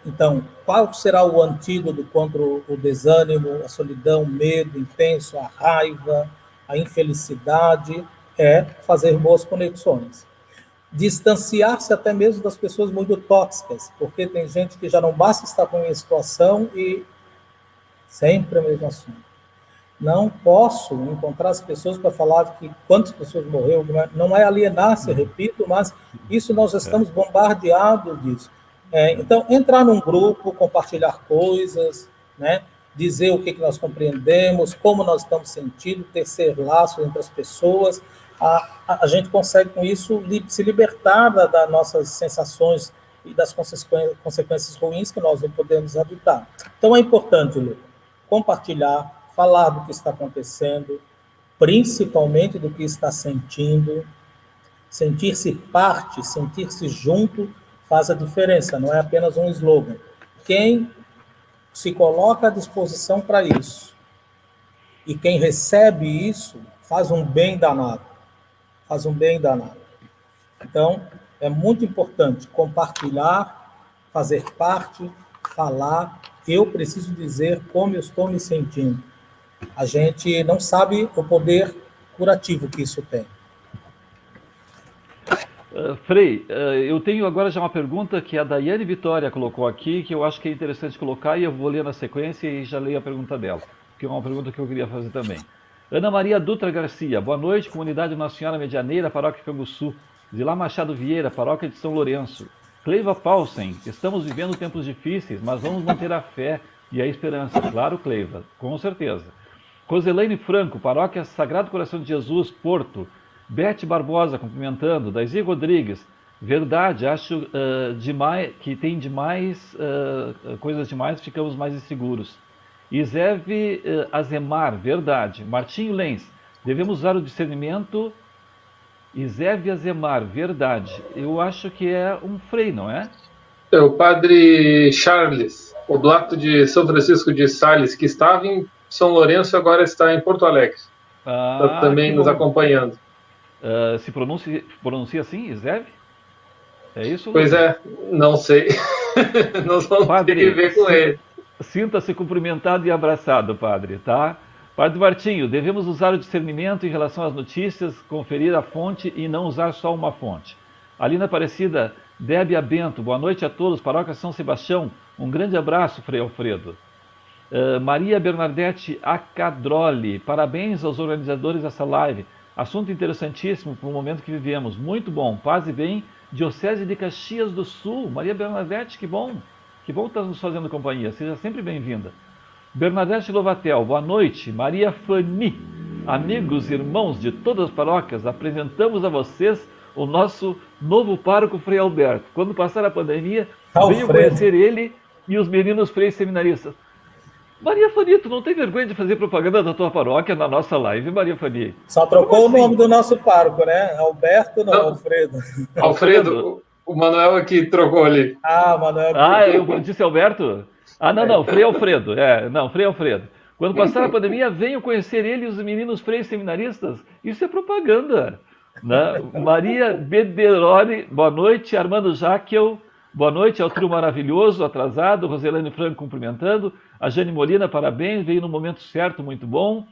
Speaker 4: Então, qual será o antídoto contra o desânimo, a solidão, o medo intenso, a raiva, a infelicidade? É fazer boas conexões. Distanciar-se até mesmo das pessoas muito tóxicas, porque tem gente que já não basta estar com uma situação e sempre o mesmo assunto. Não posso encontrar as pessoas para falar que quantas pessoas morreram, não é alienar-se, repito, mas isso nós estamos bombardeados disso. Então, entrar num grupo, compartilhar coisas, né? Dizer o que nós compreendemos, como nós estamos sentindo, tecer laços entre as pessoas, a gente consegue com isso se libertar das nossas sensações e das consequências ruins que nós não podemos habitar. Então, é importante, Lu, compartilhar, falar do que está acontecendo, principalmente do que está sentindo, sentir-se parte, sentir-se junto, faz a diferença, não é apenas um slogan. Quem se coloca à disposição para isso e quem recebe isso faz um bem danado. Faz um bem danado. Então, é muito importante compartilhar, fazer parte, falar. Eu preciso dizer como eu estou me sentindo. A gente não sabe o poder curativo que isso tem.
Speaker 1: Frei, eu tenho agora já uma pergunta que a Daiane Vitória colocou aqui, que eu acho que é interessante colocar, e eu vou ler na sequência e já leio a pergunta dela, que é uma pergunta que eu queria fazer também. Ana Maria Dutra Garcia, boa noite, comunidade Nossa Senhora Medianeira, paróquia Canguçu. Zilá Machado Vieira, paróquia de São Lourenço. Cleiva Paulsen, estamos vivendo tempos difíceis, mas vamos manter a fé e a esperança. Claro, Cleiva, com certeza. Roselaine Franco, paróquia Sagrado Coração de Jesus, Porto. Bete Barbosa, cumprimentando. Daisy Rodrigues, verdade, acho que tem demais, coisas demais, ficamos mais inseguros. Iseve Azemar, verdade. Martinho Lenz, devemos usar o discernimento. Iseve Azemar, verdade. Eu acho que é um frei, não é?
Speaker 3: É o padre Charles, oblato de São Francisco de Sales, que estava em São Lourenço e agora está em Porto Alegre. Está também nos acompanhando.
Speaker 1: Se pronuncia assim, Iseve? É isso?
Speaker 3: Pois é, não sei. Nós vamos ter que ver com ele.
Speaker 1: Sinta-se cumprimentado e abraçado, padre, tá? Padre Martinho, devemos usar o discernimento em relação às notícias, conferir a fonte e não usar só uma fonte. Alina Aparecida, Débia Bento, boa noite a todos, paróquia São Sebastião, um grande abraço, Frei Alfredo. Maria Bernadette Acadroli, parabéns aos organizadores dessa live, assunto interessantíssimo para o momento que vivemos, muito bom, paz e bem, Diocese de Caxias do Sul, Maria Bernadette, que bom estar nos fazendo companhia, seja sempre bem-vinda. Bernadette Lovatel, boa noite. Maria Fani, amigos, irmãos de todas as paróquias, apresentamos a vocês o nosso novo pároco Frei Alberto. Quando passar a pandemia, venham conhecer ele e os meninos freis seminaristas. Maria Fani, tu não tem vergonha de fazer propaganda da tua paróquia na nossa live, Maria Fani?
Speaker 4: Só trocou o nome do nosso pároco, né? Alberto, não, Alfredo.
Speaker 3: Alfredo, o Manuel aqui trocou ali.
Speaker 4: Manuel.
Speaker 1: Eu disse Alberto? Não, Frei Alfredo. Frei Alfredo. Quando passar a pandemia, venham conhecer ele e os meninos freis seminaristas. Isso é propaganda. Né? Maria Bederoli, boa noite. Armando Jaquel, boa noite ao trio maravilhoso, atrasado. Roselane Franco cumprimentando. A Jane Molina, parabéns, veio no momento certo, muito bom.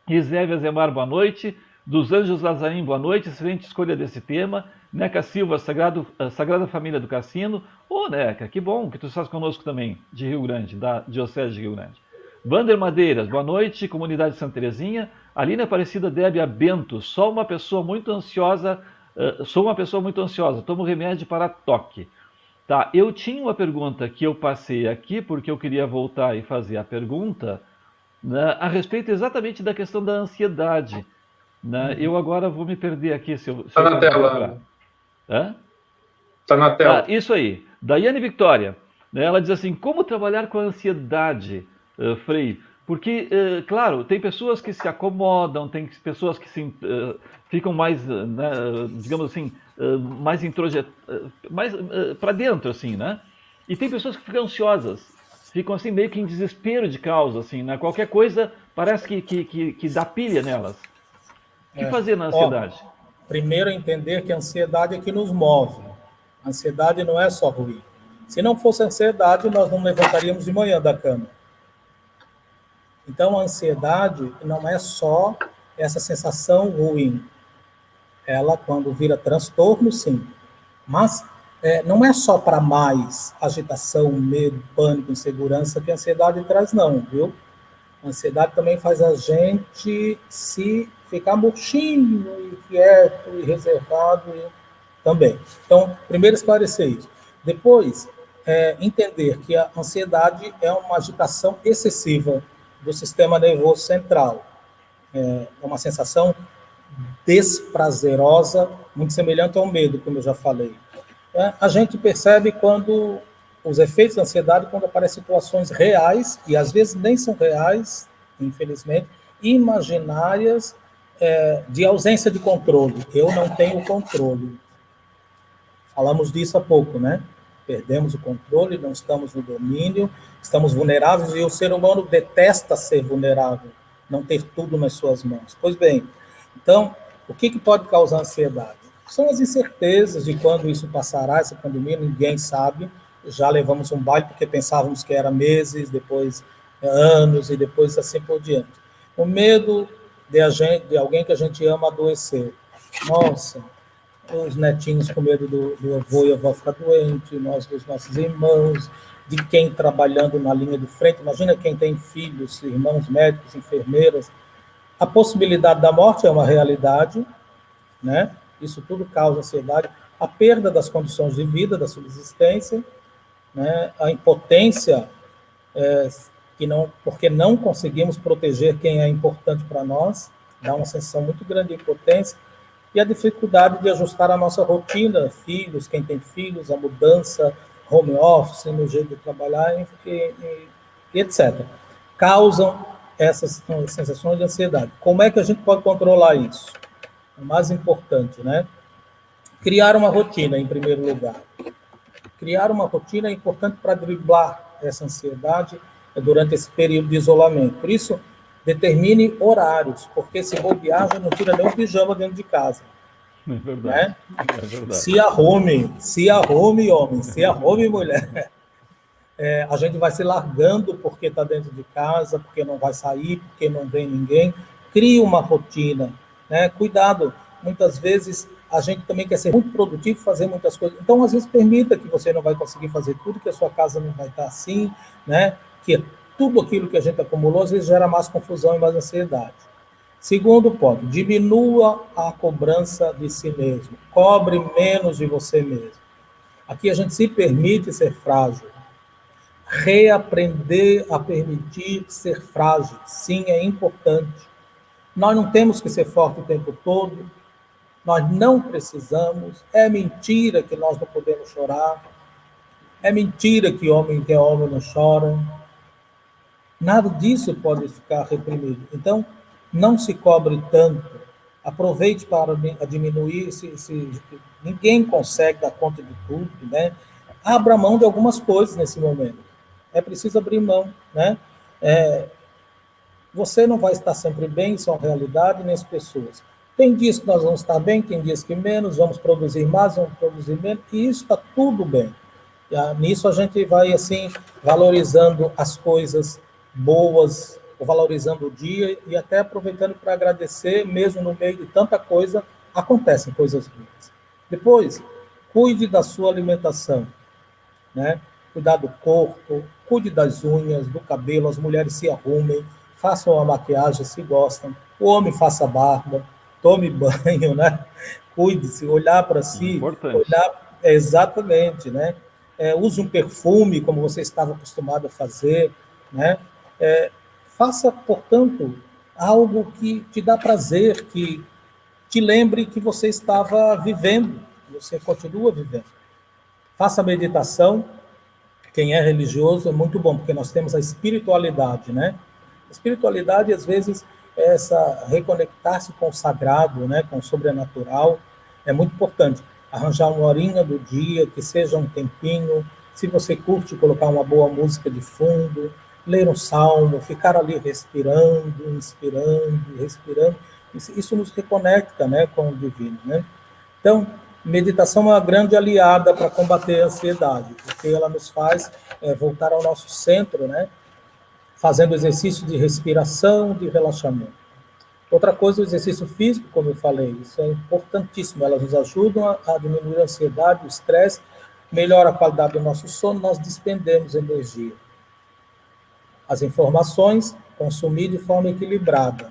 Speaker 1: Iseve Azemar, boa noite. Dos Anjos Lazarim, boa noite. Excelente escolha desse tema. Neca Silva, Sagrada Família do Cassino. Neca, que bom que tu estás conosco também, de Rio Grande, da Diocese de Rio Grande. Vander Madeiras, boa noite, comunidade Santa Terezinha. Aline Aparecida Débia Bento, sou uma pessoa muito ansiosa, tomo remédio para toque. Tá, eu tinha uma pergunta que eu passei aqui, porque eu queria voltar e fazer a pergunta, né, a respeito exatamente da questão da ansiedade. Né? Eu agora vou me perder aqui.
Speaker 3: Está na tela.
Speaker 1: Está na tela. Isso aí. Daiane Victória, né, ela diz assim, como trabalhar com a ansiedade, Frei? Porque, claro, tem pessoas que se acomodam, tem pessoas que ficam mais, digamos assim, mais introjetadas, mais para dentro, assim, né? E tem pessoas que ficam ansiosas, ficam assim meio que em desespero de causa, assim, né? Qualquer coisa parece que dá pilha nelas. O que fazer na ansiedade?
Speaker 4: Primeiro, entender que a ansiedade é que nos move. A ansiedade não é só ruim. Se não fosse ansiedade, nós não levantaríamos de manhã da cama. Então, a ansiedade não é só essa sensação ruim. Ela, quando vira transtorno, sim. Mas não é só para mais agitação, medo, pânico, insegurança que a ansiedade traz, não, viu? A ansiedade também faz a gente se ficar murchinho, inquieto e reservado também. Então, primeiro esclarecer isso. Depois, entender que a ansiedade é uma agitação excessiva do sistema nervoso central. É uma sensação desprazerosa, muito semelhante ao medo, como eu já falei. A gente percebe quando os efeitos da ansiedade, quando aparecem situações reais, e às vezes nem são reais, infelizmente, imaginárias, de ausência de controle. Eu não tenho controle. Falamos disso há pouco, né? Perdemos o controle, não estamos no domínio, estamos vulneráveis, e o ser humano detesta ser vulnerável, não ter tudo nas suas mãos. Pois bem, então, o que pode causar ansiedade? São as incertezas de quando isso passará, essa pandemia, ninguém sabe. Já levamos um baile porque pensávamos que era meses, depois anos e depois assim por diante. O medo de alguém que a gente ama adoecer. Nossa, os netinhos com medo do avô e a avó ficar doente, nós dos nossos irmãos, de quem trabalhando na linha de frente. Imagina quem tem filhos, irmãos médicos, enfermeiras. A possibilidade da morte é uma realidade, né? Isso tudo causa ansiedade. A perda das condições de vida, da subsistência, né? A impotência, porque não conseguimos proteger quem é importante para nós, dá uma sensação muito grande de impotência, e a dificuldade de ajustar a nossa rotina, filhos, quem tem filhos, a mudança, home office, no jeito de trabalhar, e etc. Causam essas sensações de ansiedade. Como é que a gente pode controlar isso? O mais importante, né? Criar uma rotina, em primeiro lugar. Criar uma rotina é importante para driblar essa ansiedade durante esse período de isolamento. Por isso, determine horários, porque se bobear, já não tira nem o pijama dentro de casa.
Speaker 1: É verdade.
Speaker 4: Né?
Speaker 1: É verdade.
Speaker 4: Se arrume, homem, se arrume, mulher. A gente vai se largando porque está dentro de casa, porque não vai sair, porque não vem ninguém. Crie uma rotina, né? Cuidado, muitas vezes a gente também quer ser muito produtivo, fazer muitas coisas. Então, às vezes, permita que você não vai conseguir fazer tudo, que a sua casa não vai estar assim, né? Que tudo aquilo que a gente acumulou, às vezes, gera mais confusão e mais ansiedade. Segundo ponto, diminua a cobrança de si mesmo. Cobre menos de você mesmo. Aqui a gente se permite ser frágil. Reaprender a permitir ser frágil. Sim, é importante. Nós não temos que ser forte o tempo todo. Nós não precisamos. É mentira que nós não podemos chorar. É mentira que homem não chora. Nada disso pode ficar reprimido. Então, não se cobre tanto. Aproveite para diminuir. Ninguém consegue dar conta de tudo, né? Abra mão de algumas coisas nesse momento. É preciso abrir mão, né? Você não vai estar sempre bem, isso é uma realidade, nem as pessoas. Tem dias que nós vamos estar bem, tem dias que menos, vamos produzir mais, vamos produzir menos, e isso está tudo bem. Nisso a gente vai, assim, valorizando as coisas boas, valorizando o dia e até aproveitando para agradecer, mesmo no meio de tanta coisa, acontecem coisas boas. Depois, cuide da sua alimentação, né? Cuidar do corpo, cuide das unhas, do cabelo, as mulheres se arrumem, façam a maquiagem se gostam, o homem faça barba, tome banho, né? Cuide-se, olhar para si,
Speaker 1: importante.
Speaker 4: Olhar exatamente, né? Use um perfume como você estava acostumado a fazer, né? Faça, portanto, algo que te dá prazer, que te lembre que você estava vivendo, você continua vivendo. Faça meditação. Quem é religioso é muito bom, porque nós temos a espiritualidade, né? A espiritualidade, às vezes, é reconectar-se com o sagrado, né? Com o sobrenatural, é muito importante. Arranjar uma horinha do dia, que seja um tempinho, Se você curte colocar uma boa música de fundo, ler um salmo, ficar ali respirando, inspirando, respirando, isso nos reconecta, né, com o divino, né? Então, meditação é uma grande aliada para combater a ansiedade, porque ela nos faz voltar ao nosso centro, né, fazendo exercício de respiração, de relaxamento. Outra coisa, o exercício físico, como eu falei, isso é importantíssimo, elas nos ajudam a diminuir a ansiedade, o estresse, melhora a qualidade do nosso sono, nós despendemos energia. As informações, consumir de forma equilibrada.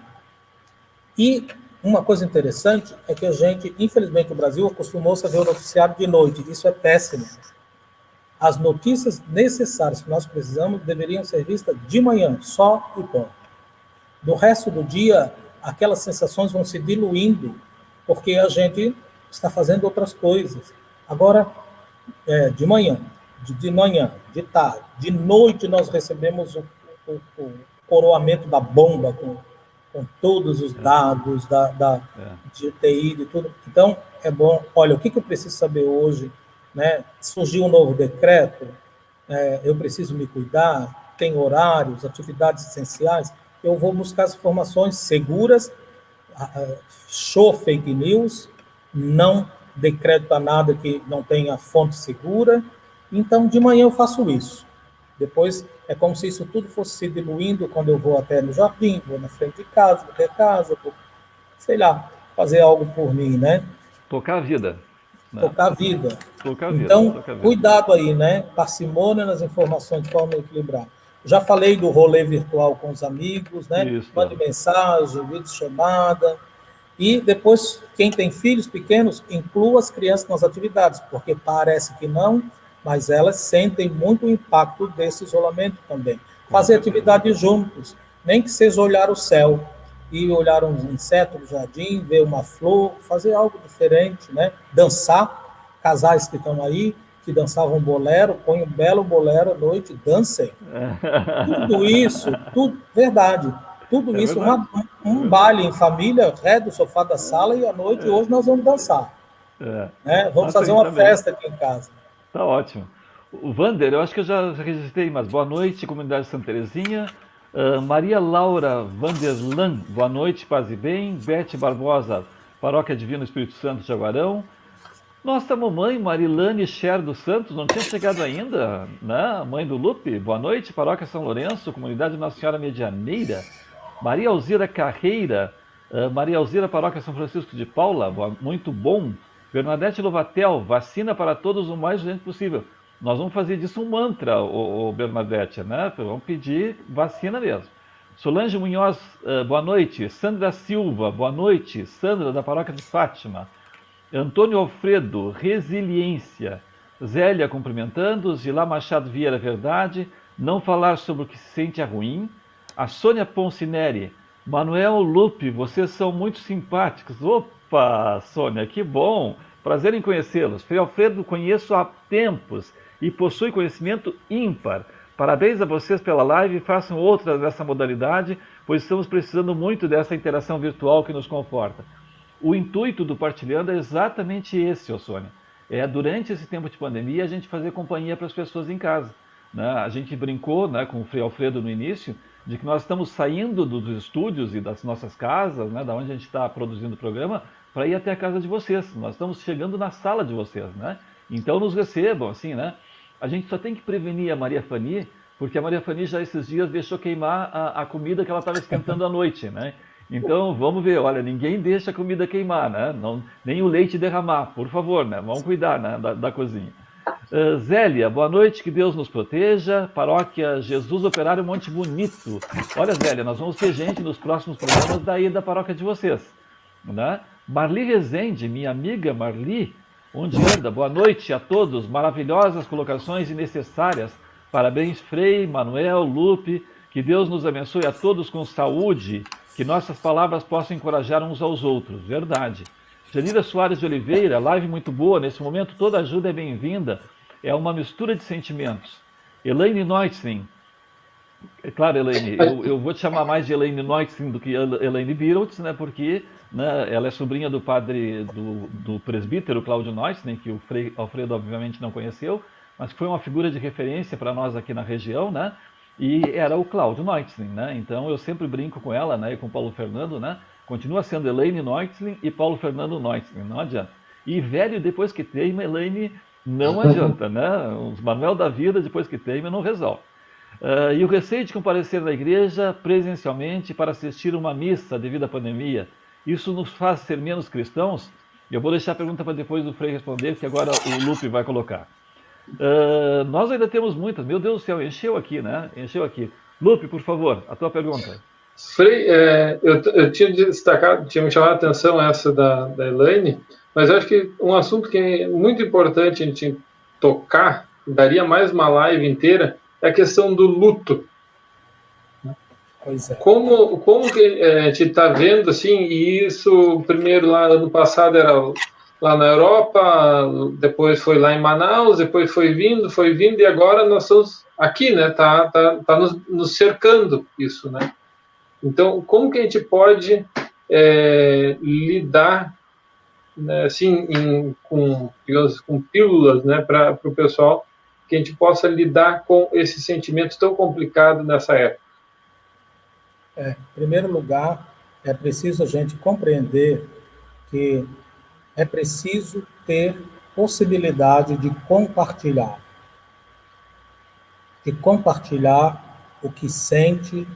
Speaker 4: E uma coisa interessante é que a gente, infelizmente, o Brasil acostumou-se a ver o noticiário de noite. Isso é péssimo. As notícias necessárias que nós precisamos deveriam ser vistas de manhã, só e ponto. No resto do dia, aquelas sensações vão se diluindo, porque a gente está fazendo outras coisas. Agora, de manhã, de tarde, de noite, nós recebemos o coroamento da bomba com todos os dados de UTI, de tudo. Então, é bom, olha, o que eu preciso saber hoje, né? Surgiu um novo decreto, eu preciso me cuidar, tem horários, atividades essenciais, eu vou buscar as informações seguras, show fake news, não decreta nada que não tenha fonte segura, então de manhã eu faço isso. Depois é como se isso tudo fosse se diluindo quando eu vou até no jardim, vou na frente de casa, vou ter casa, vou, sei lá, fazer algo por mim, né?
Speaker 1: Tocar a vida. Né?
Speaker 4: Tocar a vida.
Speaker 1: Tocar a vida.
Speaker 4: Então,
Speaker 1: tocar a vida.
Speaker 4: Cuidado aí, né? Parcimônia nas informações de forma equilibrada. Já falei do rolê virtual com os amigos, né?
Speaker 1: Isso.
Speaker 4: Mande mensagem, vídeo chamada. E depois, quem tem filhos pequenos, inclua as crianças nas atividades, porque parece que não, mas elas sentem muito o impacto desse isolamento também. Fazer atividades juntos, nem que seja olhar o céu, e olhar um inseto no jardim, ver uma flor, fazer algo diferente, né? Dançar, casais que estão aí, que dançavam bolero, põe um belo bolero à noite, dancem. Tudo isso, verdade, tudo isso, um baile em família, do sofá da sala, e à noite, hoje nós vamos dançar. Né? Vamos fazer uma festa aqui em casa.
Speaker 1: Tá ótimo. O Vander, eu acho que eu já registrei, mas boa noite, comunidade Santa Terezinha. Maria Laura Vanderlan, boa noite, paz e bem. Bete Barbosa, Paróquia Divino Espírito Santo de Jaguarão. Nossa mamãe, Marilane Scher dos Santos, não tinha chegado ainda, né? Mãe do Lupe, boa noite, Paróquia São Lourenço, Comunidade Nossa Senhora Medianeira. Maria Alzira Carreira, Maria Alzira, Paróquia São Francisco de Paula, muito bom. Bernadette Lovatel, vacina para todos o mais urgente possível. Nós vamos fazer disso um mantra, o Bernadette, né? Vamos pedir vacina mesmo. Solange Munhoz, boa noite. Sandra Silva, boa noite. Sandra, da Paróquia de Fátima. Antônio Alfredo, resiliência. Zélia, cumprimentando. Gilá Machado Vieira, verdade. Não falar sobre o que se sente é ruim. A Sônia Poncineri, Manuel Lupe, vocês são muito simpáticos. Opa, Sônia, que bom. Prazer em conhecê-los. Frei Alfredo conheço há tempos e possui conhecimento ímpar. Parabéns a vocês pela live e façam outras dessa modalidade, pois estamos precisando muito dessa interação virtual que nos conforta. O intuito do Partilhando é exatamente esse, ô Sônia. Durante esse tempo de pandemia, a gente fazer companhia para as pessoas em casa. Né? A gente brincou, né, com o Frei Alfredo no início, de que nós estamos saindo dos estúdios e das nossas casas, né, da onde a gente está produzindo o programa, para ir até a casa de vocês. Nós estamos chegando na sala de vocês, né? Então nos recebam, assim, né? A gente só tem que prevenir a Maria Fani, porque a Maria Fani já esses dias deixou queimar a comida que ela estava esquentando à noite, né? Então vamos ver, olha, ninguém deixa a comida queimar, né? Não, nem o leite derramar, por favor, né? Vamos cuidar, né, da cozinha. Zélia, boa noite, que Deus nos proteja. Paróquia Jesus Operário Monte Bonito. Olha, Zélia, nós vamos ter gente nos próximos programas daí da paróquia de vocês, né? Marli Rezende, minha amiga Marli, onde anda? Boa noite a todos, maravilhosas colocações e necessárias. Parabéns, Frei, Manuel, Lupe, que Deus nos abençoe a todos com saúde, que nossas palavras possam encorajar uns aos outros, verdade. Janira Soares de Oliveira, live muito boa, nesse momento toda ajuda é bem-vinda, é uma mistura de sentimentos. Elaine Neutzin, é claro, Elaine, eu vou te chamar mais de Elaine Neutzin do que Elaine Biroltz, né, porque, né, ela é sobrinha do padre, do presbítero Cláudio Neutzin, que o Frei Alfredo obviamente não conheceu, mas que foi uma figura de referência para nós aqui na região, né? E era o Cláudio Neutzlin, né? Então eu sempre brinco com ela, né? E com o Paulo Fernando, né? Continua sendo Elaine Neutzlin e Paulo Fernando Neutzlin, não adianta. E velho, depois que teima, Elaine não adianta, né? Os Manuel da vida, depois que teima, não resolve. E o receio de comparecer na igreja presencialmente para assistir uma missa devido à pandemia, isso nos faz ser menos cristãos? Eu vou deixar a pergunta para depois do Frei responder, que agora o Lupe vai colocar. Nós ainda temos muitas. Meu Deus do céu, encheu aqui, né? Encheu aqui. Lupe, por favor, a tua pergunta.
Speaker 3: Frei, eu tinha destacado, tinha me chamado a atenção essa da Elaine, mas eu acho que um assunto que é muito importante a gente tocar, daria mais uma live inteira, é a questão do luto.
Speaker 4: Pois é.
Speaker 3: Como que a gente está vendo, assim, e isso, primeiro lá, ano passado era lá na Europa, depois foi lá em Manaus, depois foi vindo, e agora nós estamos aqui, né? Tá nos cercando isso, né? Então, como que a gente pode lidar, né, assim, com pílulas, né, para o pessoal, que a gente possa lidar com esse sentimento tão complicado nessa época?
Speaker 4: Em primeiro lugar, é preciso a gente compreender que é preciso ter possibilidade de compartilhar o que sente,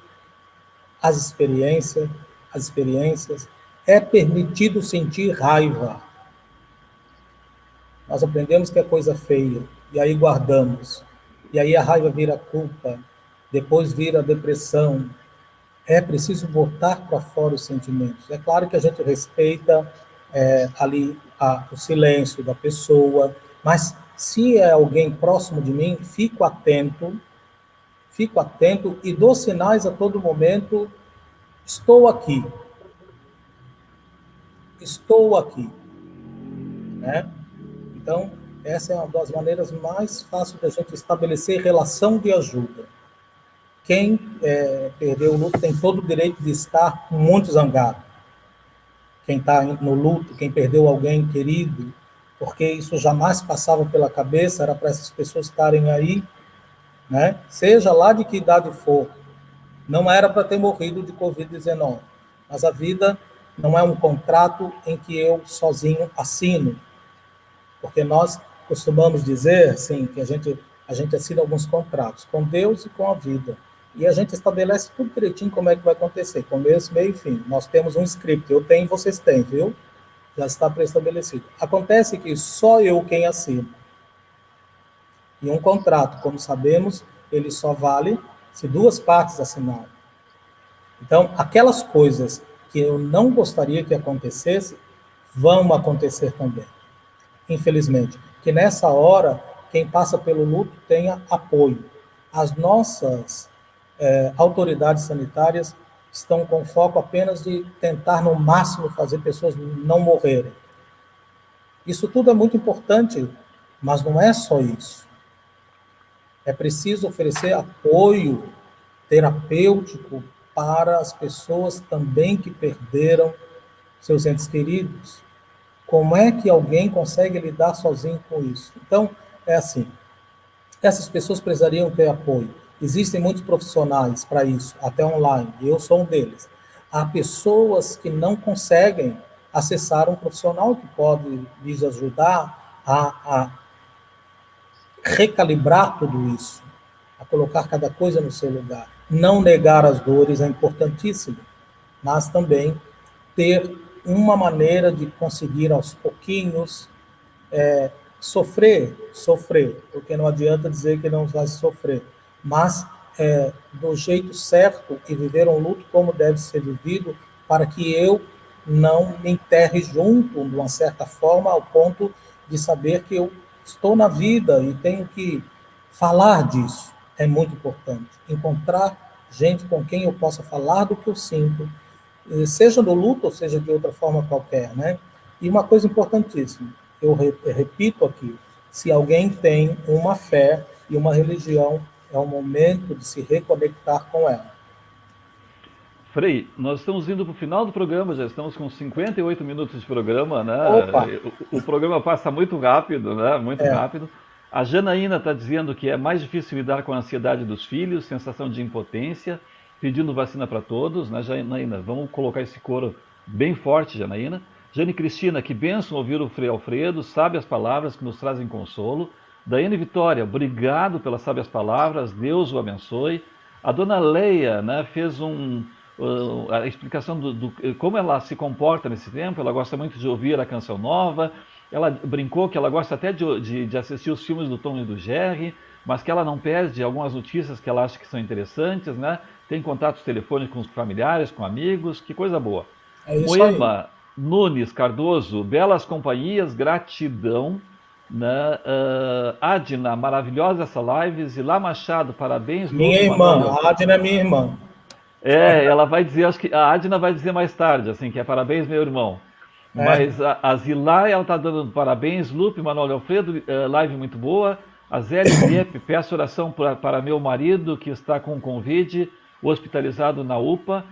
Speaker 4: as experiências. É permitido sentir raiva. Nós aprendemos que é coisa feia, e aí guardamos. E aí a raiva vira culpa, depois vira depressão. É preciso botar para fora os sentimentos. É claro que a gente respeita ali o silêncio da pessoa, mas se é alguém próximo de mim, fico atento e dou sinais a todo momento. Estou aqui, né? Então, essa é uma das maneiras mais fáceis da gente estabelecer relação de ajuda. Quem perdeu o luto tem todo o direito de estar muito zangado. Quem está no luto, quem perdeu alguém querido, porque isso jamais passava pela cabeça, era para essas pessoas estarem aí, né? Seja lá de que idade for. Não era para ter morrido de Covid-19, mas a vida não é um contrato em que eu sozinho assino, porque nós costumamos dizer assim, que a gente assina alguns contratos com Deus e com a vida, e a gente estabelece tudo direitinho como é que vai acontecer, começo, meio e fim. Nós temos um script, eu tenho, vocês têm, viu? Já está pré-estabelecido. Acontece que só eu quem assino. E um contrato, como sabemos, ele só vale se duas partes assinarem. Então, aquelas coisas que eu não gostaria que acontecesse, vão acontecer também. Infelizmente. Que nessa hora, quem passa pelo luto tenha apoio. As nossas autoridades sanitárias estão com foco apenas de tentar, no máximo, fazer pessoas não morrerem. Isso tudo é muito importante, mas não é só isso. É preciso oferecer apoio terapêutico para as pessoas também que perderam seus entes queridos. Como é que alguém consegue lidar sozinho com isso? Então, é assim, essas pessoas precisariam ter apoio. Existem muitos profissionais para isso, até online, e eu sou um deles. Há pessoas que não conseguem acessar um profissional que pode lhes ajudar a recalibrar tudo isso, a colocar cada coisa no seu lugar. Não negar as dores é importantíssimo, mas também ter uma maneira de conseguir aos pouquinhos sofrer, porque não adianta dizer que não vai sofrer, mas do jeito certo e viver um luto como deve ser vivido, para que eu não me enterre junto, de uma certa forma, ao ponto de saber que eu estou na vida e tenho que falar disso. É muito importante. Encontrar gente com quem eu possa falar do que eu sinto, seja do luto ou seja de outra forma qualquer, né? E uma coisa importantíssima, eu repito aqui, se alguém tem uma fé e uma religião, é o momento de se reconectar com ela.
Speaker 1: Frei, nós estamos indo para o final do programa, já estamos com 58 minutos de programa, né?
Speaker 4: Opa.
Speaker 1: O programa passa muito rápido, né? Muito rápido. A Janaína está dizendo que é mais difícil lidar com a ansiedade dos filhos, sensação de impotência, pedindo vacina para todos, né, Janaína? Vamos colocar esse coro bem forte, Janaína. Jane Cristina, que bênção ouvir o Frei Alfredo, sabe as palavras que nos trazem consolo. Daiane Vitória, obrigado pelas sábias palavras, Deus o abençoe. A dona Leia, né, fez a explicação do como ela se comporta nesse tempo. Ela gosta muito de ouvir a canção nova. Ela brincou que ela gosta até de assistir os filmes do Tom e do Jerry, mas que ela não perde algumas notícias que ela acha que são interessantes, né? Tem contatos telefônicos com os familiares, com amigos, que coisa boa.
Speaker 4: É isso
Speaker 1: Moema
Speaker 4: aí.
Speaker 1: Nunes Cardoso, belas companhias, gratidão. Né? Adna, maravilhosa essa live. Zilá Machado, parabéns.
Speaker 4: Minha irmã, a Adna é minha irmã.
Speaker 1: Ela vai dizer, acho que a Adna vai dizer mais tarde, assim, que é parabéns, meu irmão. Mas a Zilá, ela está dando parabéns. Lupe, Manuel Alfredo, live muito boa. A Zélia Liep, peço oração para meu marido que está com Covid, hospitalizado na UPA.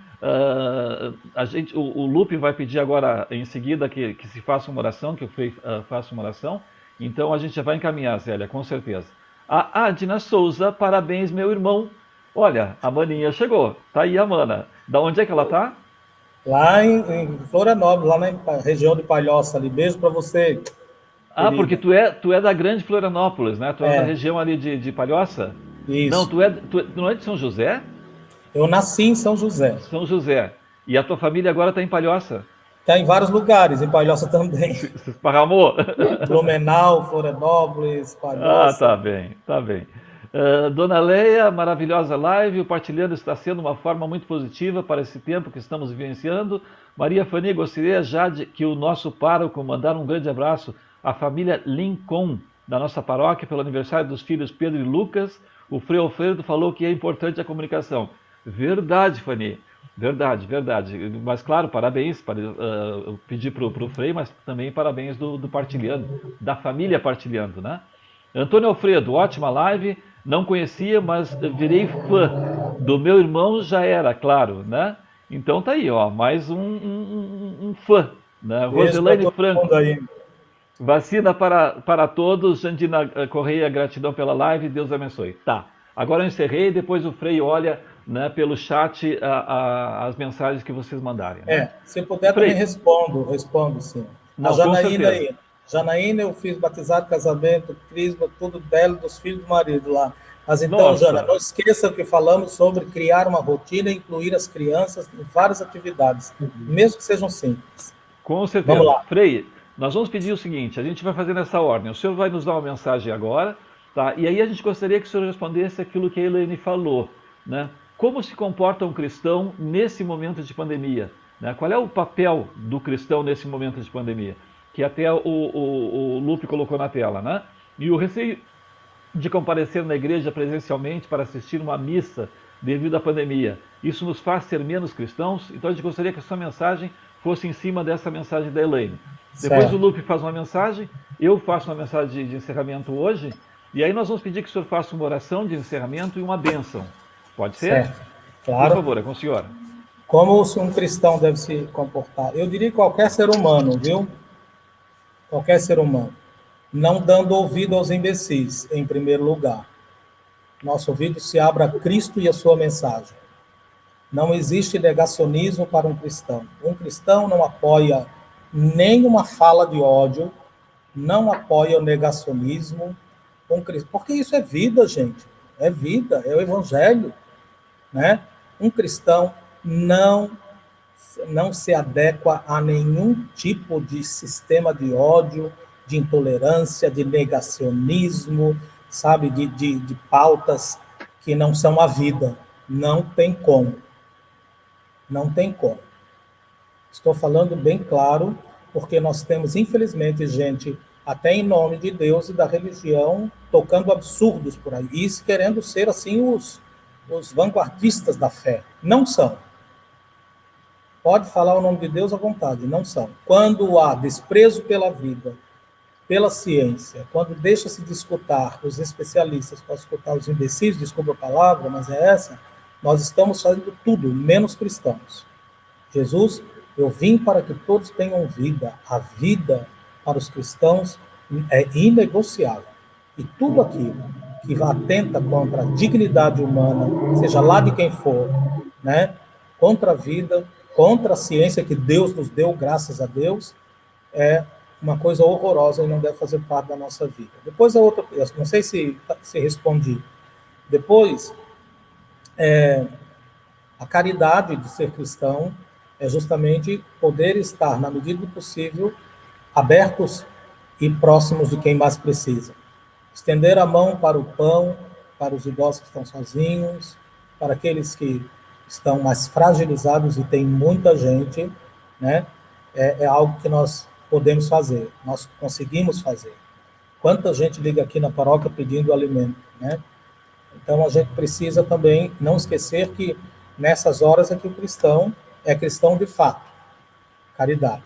Speaker 1: O Lupe vai pedir agora, em seguida, que se faça uma oração, que eu faça uma oração. Então a gente já vai encaminhar, Zélia, com certeza. A Adna Souza, parabéns, meu irmão. Olha, a Maninha chegou. Tá aí a Mana. Da onde é que ela tá?
Speaker 4: Lá em Florianópolis, lá na região de Palhoça ali. Beijo para você.
Speaker 1: Ah, porque tu é da grande Florianópolis, né? Tu é da região ali de Palhoça?
Speaker 4: Isso.
Speaker 1: Não, tu não é de São José?
Speaker 4: Eu nasci em São José.
Speaker 1: São José. E a tua família agora está em Palhoça?
Speaker 4: Está em vários lugares, em Palhoça também.
Speaker 1: Se esparramou?
Speaker 4: Blumenau, Florianópolis, Palhoça.
Speaker 1: Ah, tá bem, tá bem. Dona Leia, maravilhosa live. O partilhando está sendo uma forma muito positiva para esse tempo que estamos vivenciando. Maria Fani, gostaria já de que o nosso pároco mandar um grande abraço à família Lincoln, da nossa paróquia, pelo aniversário dos filhos Pedro e Lucas. O Frei Alfredo falou que é importante a comunicação. Verdade, Fani. Verdade. Mas, claro, parabéns. Eu pedi para o Frei, mas também parabéns do Partilhando, da família Partilhando, né? Antônio Alfredo, ótima live. Não conhecia, mas virei fã. Do meu irmão já era, claro, né? Então tá aí, ó, mais um fã, né? Roselane Franco. Vacina para todos. Jandina Correia, gratidão pela live. Deus abençoe. Tá. Agora eu encerrei, depois o Frei olha, né, pelo chat as mensagens que vocês mandarem. Né?
Speaker 4: Se puder Frei, também respondo sim.
Speaker 1: Não,
Speaker 4: a Janaína aí. Janaína, eu fiz batizado, casamento, crisma, tudo dela, dos filhos do marido lá. Mas então, nossa, Jana, não esqueça que falamos sobre criar uma rotina e incluir as crianças em várias atividades, mesmo que sejam simples.
Speaker 1: Com certeza.
Speaker 4: Vamos lá.
Speaker 1: Frei, nós vamos pedir o seguinte, a gente vai fazer nessa ordem. O senhor vai nos dar uma mensagem agora, tá? E aí a gente gostaria que o senhor respondesse aquilo que a Elaine falou, né? Como se comporta um cristão nesse momento de pandemia? Né? Qual é o papel do cristão nesse momento de pandemia? Que até o Lupe colocou na tela, né? E o receio de comparecer na igreja presencialmente para assistir uma missa devido à pandemia. Isso nos faz ser menos cristãos? Então a gente gostaria que a sua mensagem fosse em cima dessa mensagem da Elaine. Depois o Lupe faz uma mensagem, eu faço uma mensagem de encerramento hoje, e aí nós vamos pedir que o senhor faça uma oração de encerramento e uma bênção. Pode ser?
Speaker 4: Certo. Claro.
Speaker 1: Por favor, é com a senhora.
Speaker 4: Como um cristão deve se comportar? Eu diria qualquer ser humano, viu? Qualquer ser humano. Não dando ouvido aos imbecis, em primeiro lugar. Nosso ouvido se abre a Cristo e a sua mensagem. Não existe negacionismo para um cristão. Um cristão não apoia nenhuma fala de ódio, não apoia o negacionismo, porque isso é vida, gente. É vida, é o evangelho. Né? Um cristão não se adequa a nenhum tipo de sistema de ódio, de intolerância, de negacionismo, sabe, de pautas que não são a vida. Não tem como. Não tem como. Estou falando bem claro, porque nós temos, infelizmente, gente, até em nome de Deus e da religião, tocando absurdos por aí, e querendo ser, assim, os vanguardistas da fé. Não são. Pode falar o nome de Deus à vontade, não são. Quando há desprezo pela vida, pela ciência, quando deixa-se de escutar os especialistas para escutar os imbecis, desculpa a palavra, mas é essa, nós estamos fazendo tudo, menos cristãos. Jesus, eu vim para que todos tenham vida. A vida para os cristãos é inegociável. E tudo aquilo que atenta contra a dignidade humana, seja lá de quem for, né? Contra a vida, contra a ciência que Deus nos deu, graças a Deus, é uma coisa horrorosa e não deve fazer parte da nossa vida. Depois a outra, não sei se respondi. Depois, a caridade de ser cristão é justamente poder estar, na medida do possível, abertos e próximos de quem mais precisa. Estender a mão para o pão, para os idosos que estão sozinhos, para aqueles que estão mais fragilizados e tem muita gente, né? É algo que nós podemos fazer, nós conseguimos fazer. Quanta gente liga aqui na paróquia pedindo alimento, né? Então a gente precisa também não esquecer que nessas horas é que o cristão é cristão de fato, caridade.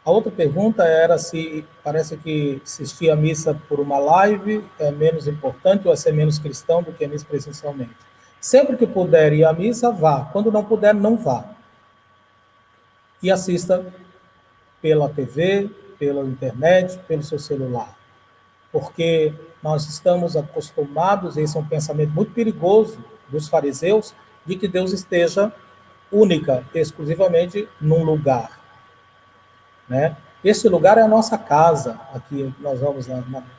Speaker 4: A outra pergunta era se parece que assistir a missa por uma live é menos importante ou é ser menos cristão do que a missa presencialmente. Sempre que puder ir à missa, vá. Quando não puder, não vá. E assista pela TV, pela internet, pelo seu celular. Porque nós estamos acostumados, e esse é um pensamento muito perigoso dos fariseus, de que Deus esteja única, exclusivamente num lugar. Né? Esse lugar é a nossa casa. Aqui nós vamos,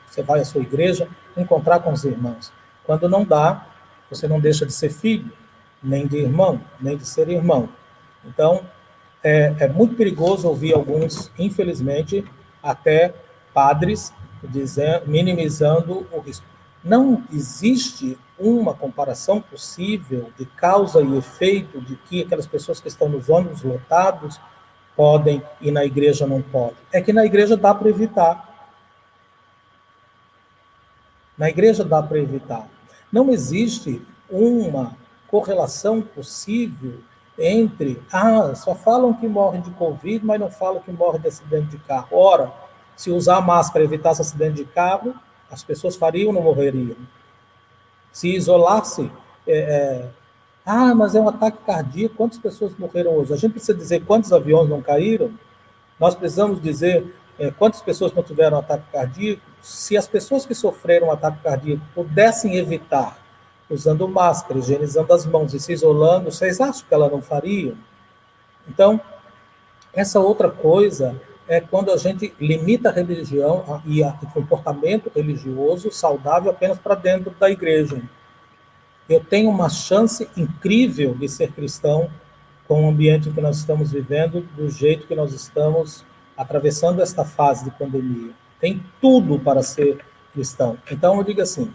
Speaker 4: você vai à sua igreja, encontrar com os irmãos. Quando não dá, você não deixa de ser filho, nem de irmão, nem de ser irmão. Então, é muito perigoso ouvir alguns, infelizmente, até padres minimizando o risco. Não existe uma comparação possível de causa e efeito de que aquelas pessoas que estão nos ônibus lotados podem e na igreja não podem. É que na igreja dá para evitar. Na igreja dá para evitar. Não existe uma correlação possível entre, só falam que morrem de Covid, mas não falam que morrem de acidente de carro. Ora, se usar máscara evitasse acidente de carro, as pessoas fariam ou não morreriam? Se isolasse, mas é um ataque cardíaco, quantas pessoas morreram hoje? A gente precisa dizer quantos aviões não caíram? Nós precisamos dizer quantas pessoas não tiveram ataque cardíaco? Se as pessoas que sofreram ataque cardíaco pudessem evitar, usando máscara, higienizando as mãos e se isolando, vocês acham que ela não faria? Então, essa outra coisa é quando a gente limita a religião e o comportamento religioso saudável apenas para dentro da igreja. Eu tenho uma chance incrível de ser cristão com o ambiente que nós estamos vivendo, do jeito que nós estamos atravessando esta fase de pandemia. Tem tudo para ser cristão. Então, eu digo assim,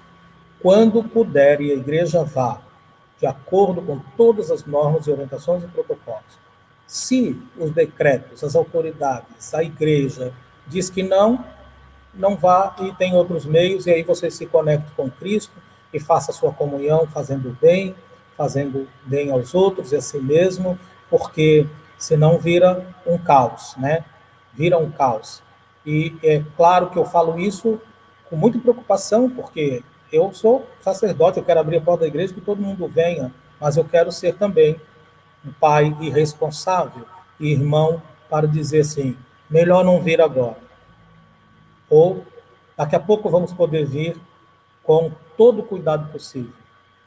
Speaker 4: quando puder e a igreja vá, de acordo com todas as normas e orientações e protocolos, se os decretos, as autoridades, a igreja diz que não vá e tem outros meios, e aí você se conecta com Cristo e faça a sua comunhão fazendo bem aos outros e a si mesmo, porque senão vira um caos, né? Vira um caos. E é claro que eu falo isso com muita preocupação, porque eu sou sacerdote, eu quero abrir a porta da igreja que todo mundo venha, mas eu quero ser também um pai irresponsável e irmão para dizer assim, melhor não vir agora. Ou, daqui a pouco vamos poder vir com todo o cuidado possível.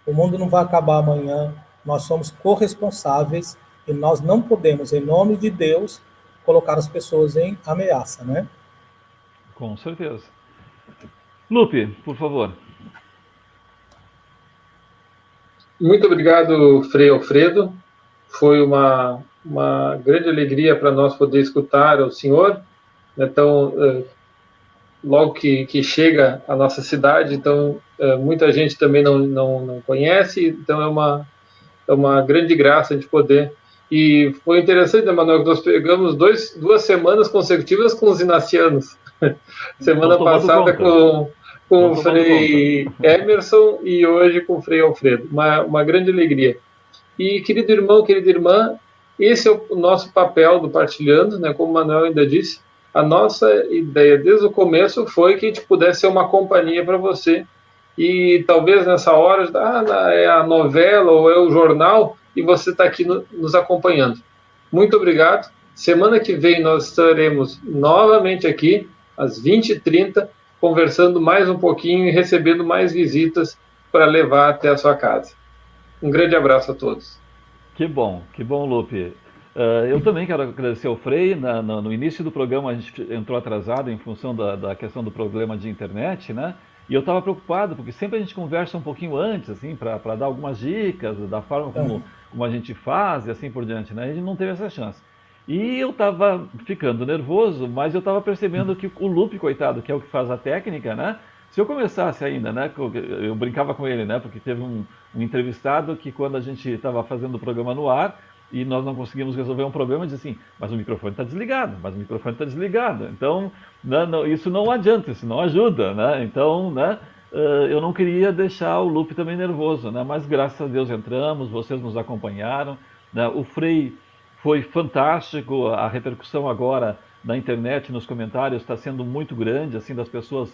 Speaker 4: O mundo não vai acabar amanhã, nós somos corresponsáveis e nós não podemos, em nome de Deus, colocar as pessoas em ameaça, né?
Speaker 1: Com certeza. Lupe, por favor.
Speaker 3: Muito obrigado, Frei Alfredo. Foi uma grande alegria para nós poder escutar o senhor. Então, logo que chega à nossa cidade, então muita gente também não conhece, então é uma grande graça de poder. E foi interessante, né, Manuel, que nós pegamos duas semanas consecutivas com os inacianos. Semana passada com o Frei Emerson e hoje com o Frei Alfredo. Uma grande alegria. E, querido irmão, querida irmã, esse é o nosso papel do Partilhando, né? Como o Manuel ainda disse, a nossa ideia desde o começo foi que a gente pudesse ser uma companhia para você. E talvez nessa hora, é a novela ou é o jornal, e você está aqui nos acompanhando. Muito obrigado. Semana que vem nós estaremos novamente aqui, às 20h30, conversando mais um pouquinho e recebendo mais visitas para levar até a sua casa. Um grande abraço a todos.
Speaker 1: Que bom, Lupe. Eu também quero agradecer ao Frei. No início do programa a gente entrou atrasado em função da questão do problema de internet, né? E eu estava preocupado, porque sempre a gente conversa um pouquinho antes, assim, para dar algumas dicas da forma como a gente faz e assim por diante, né? A gente não teve essa chance. E eu estava ficando nervoso, mas eu estava percebendo que o Lupe, coitado, que é o que faz a técnica, né? Se eu começasse ainda, né? Eu brincava com ele, né? Porque teve um entrevistado que, quando a gente estava fazendo o programa no ar e nós não conseguimos resolver um problema, disse assim: mas o microfone está desligado, Então, isso não adianta, isso não ajuda, né? Então, né? Eu não queria deixar o Lupe também nervoso, né? Mas graças a Deus entramos, vocês nos acompanharam, né? O Frei foi fantástico, a repercussão agora na internet, nos comentários, está sendo muito grande, assim, das pessoas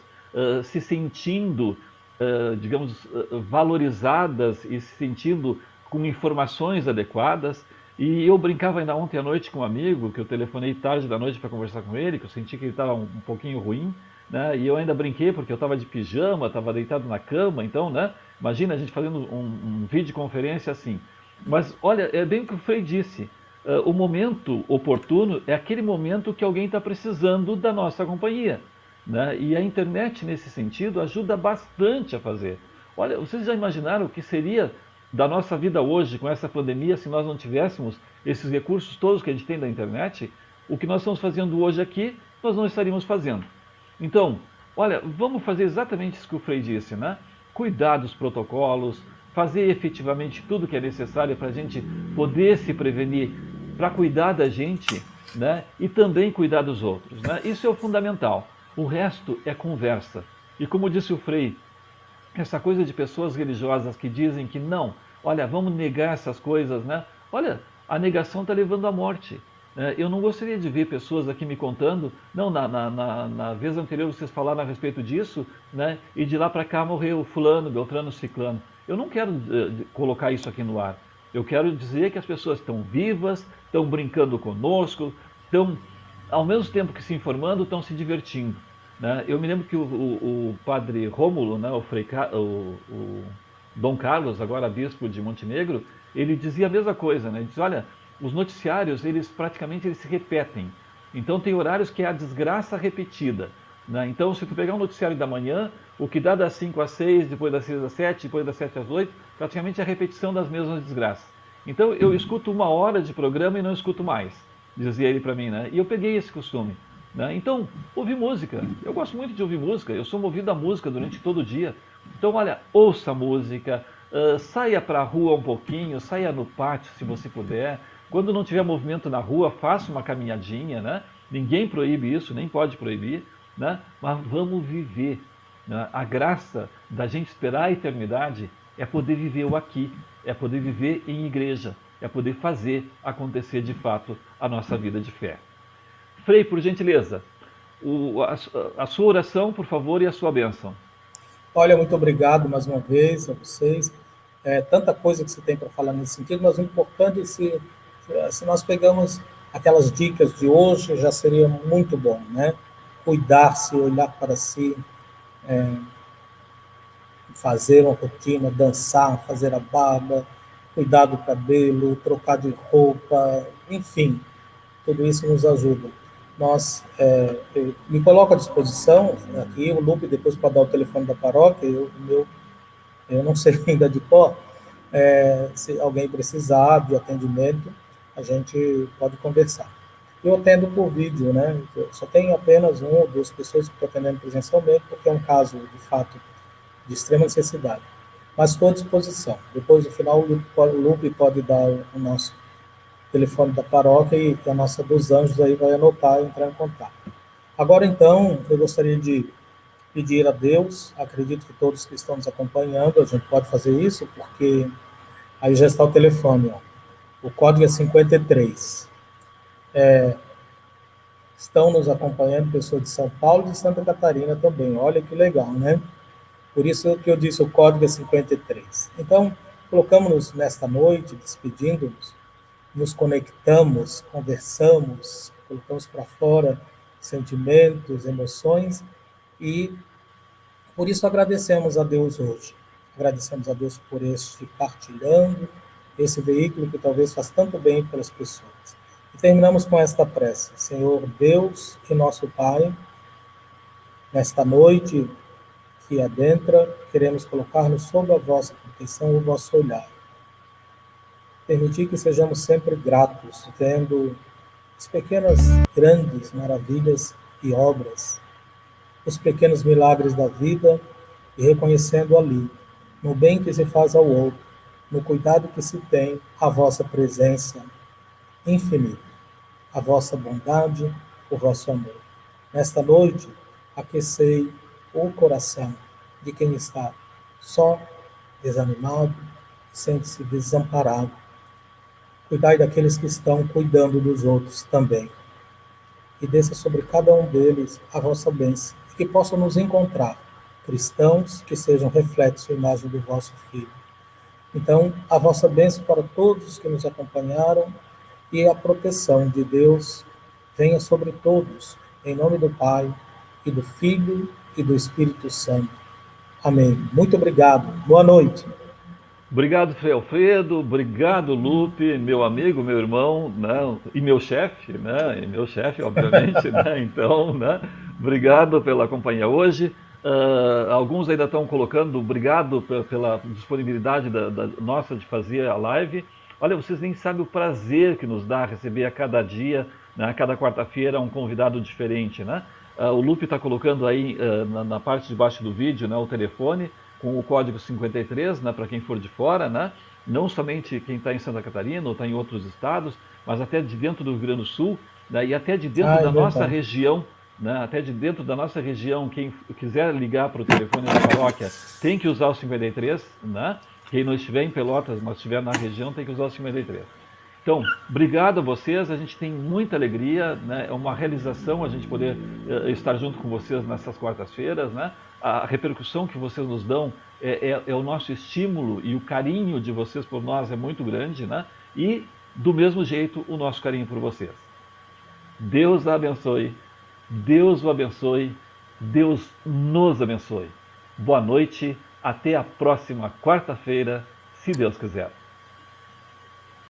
Speaker 1: se sentindo, digamos, valorizadas e se sentindo com informações adequadas. E eu brincava ainda ontem à noite com um amigo, que eu telefonei tarde da noite para conversar com ele, que eu senti que ele estava um pouquinho ruim, né? E eu ainda brinquei porque eu estava de pijama, estava deitado na cama, então, né? Imagina a gente fazendo um videoconferência assim. Mas, olha, é bem o que o Frei disse. O momento oportuno é aquele momento que alguém está precisando da nossa companhia, né? E a internet, nesse sentido, ajuda bastante a fazer. Olha, vocês já imaginaram o que seria da nossa vida hoje com essa pandemia se nós não tivéssemos esses recursos todos que a gente tem da internet? O que nós estamos fazendo hoje aqui, nós não estaríamos fazendo. Então, olha, vamos fazer exatamente isso que o Frei disse, né? Cuidar dos protocolos, fazer efetivamente tudo que é necessário para a gente poder se prevenir, para cuidar da gente, né? E também cuidar dos outros, né? Isso é o fundamental. O resto é conversa. E como disse o Frei, essa coisa de pessoas religiosas que dizem que não, olha, vamos negar essas coisas, né? Olha, a negação está levando à morte. Eu não gostaria de ver pessoas aqui me contando, não, na vez anterior vocês falaram a respeito disso, né? E de lá para cá morreu fulano, beltrano, ciclano. Eu não quero colocar isso aqui no ar. Eu quero dizer que as pessoas estão vivas, estão brincando conosco, estão, ao mesmo tempo que se informando, estão se divertindo, né? Eu me lembro que o padre Rômulo, né, o Dom Carlos, agora bispo de Montenegro, ele dizia a mesma coisa, né? Ele diz, olha, os noticiários, eles se repetem. Então tem horários que é a desgraça repetida, né? Então, se tu pegar um noticiário da manhã, o que dá das 5 às 6, depois das 6 às 7, depois das 7 às 8, praticamente é a repetição das mesmas desgraças. Então eu escuto 1 hora de programa e não escuto mais, dizia ele para mim, né? E eu peguei esse costume, né? Então, ouvir música. Eu gosto muito de ouvir música, eu sou movido à música durante todo o dia. Então, olha, ouça música, saia para a rua um pouquinho, saia no pátio se você puder. Quando não tiver movimento na rua, faça uma caminhadinha, né? Ninguém proíbe isso, nem pode proibir, né? Mas vamos viver, né? A graça da gente esperar a eternidade é poder viver o aqui, é poder viver em igreja, é poder fazer acontecer de fato a nossa vida de fé. Frei, por gentileza, a sua oração, por favor, e a sua bênção.
Speaker 4: Olha, muito obrigado mais uma vez a vocês. Tanta coisa que você tem para falar nesse sentido, mas o importante é se nós pegamos aquelas dicas de hoje, já seria muito bom, né? Cuidar-se, olhar para si, fazer uma rotina, dançar, fazer a barba, cuidar do cabelo, trocar de roupa, enfim, tudo isso nos ajuda. Eu me coloco à disposição aqui, o Lupe depois pode dar o telefone da paróquia, eu não sei ainda de cor, se alguém precisar de atendimento, a gente pode conversar. Eu atendo por vídeo, né? Eu só tenho apenas 1 ou 2 pessoas que estou atendendo presencialmente, porque é um caso, de fato, de extrema necessidade. Mas estou à disposição. Depois, no final, o Lupe pode dar o nosso telefone da paróquia e a nossa dos anjos aí vai anotar e entrar em contato. Agora, então, eu gostaria de pedir a Deus, acredito que todos que estão nos acompanhando, a gente pode fazer isso, porque aí já está o telefone, ó. O código é 53. Estão nos acompanhando pessoas de São Paulo e de Santa Catarina também. Olha que legal, né? Por isso que eu disse, o código é 53. Então, colocamos-nos nesta noite, despedindo-nos, nos conectamos, conversamos, colocamos para fora sentimentos, emoções e Por isso agradecemos a Deus hoje. Agradecemos a Deus por este partilhando, esse veículo que talvez faz tanto bem pelas pessoas. E terminamos com esta prece. Senhor Deus e nosso Pai, nesta noite que adentra, queremos colocar-nos sob a vossa proteção, o vosso olhar. Permitir que sejamos sempre gratos, vendo as pequenas, grandes maravilhas e obras, os pequenos milagres da vida e reconhecendo ali, no bem que se faz ao outro, no cuidado que se tem, a vossa presença infinita, a vossa bondade, o vosso amor. Nesta noite, aquecei o coração de quem está só, desanimado, sente-se desamparado. Cuidai daqueles que estão cuidando dos outros também. E desça sobre cada um deles a vossa bênção, e que possam nos encontrar cristãos que sejam reflexo e imagem do vosso Filho. Então, a vossa bênção para todos os que nos acompanharam e a proteção de Deus venha sobre todos, em nome do Pai, e do Filho, e do Espírito Santo. Amém. Muito obrigado. Boa noite.
Speaker 1: Obrigado, Frei Alfredo, obrigado, Lupe, meu amigo, meu irmão, né? E meu chefe, né? E meu chefe, obviamente, né? Então, né? Obrigado pela companhia hoje. Alguns ainda estão colocando, obrigado pela disponibilidade da nossa de fazer a live. Olha, vocês nem sabem o prazer que nos dá receber a cada dia, né? A cada quarta-feira, um convidado diferente, né? O Lupe está colocando aí na parte de baixo do vídeo, né, o telefone, com o código 53, né, para quem for de fora, né, não somente quem está em Santa Catarina ou está em outros estados, mas até de dentro do Rio Grande do Sul, né, e até de dentro da nossa região, né, até de dentro da nossa região, quem quiser ligar para o telefone da paróquia tem que usar o 53, né, quem não estiver em Pelotas, mas estiver na região tem que usar o 53. Então, obrigado a vocês, a gente tem muita alegria, né? É uma realização a gente poder estar junto com vocês nessas quartas-feiras, né? A repercussão que vocês nos dão é o nosso estímulo e o carinho de vocês por nós é muito grande, né? E, do mesmo jeito, o nosso carinho por vocês. Deus a abençoe, Deus o abençoe, Deus nos abençoe. Boa noite, até a próxima quarta-feira, se Deus quiser.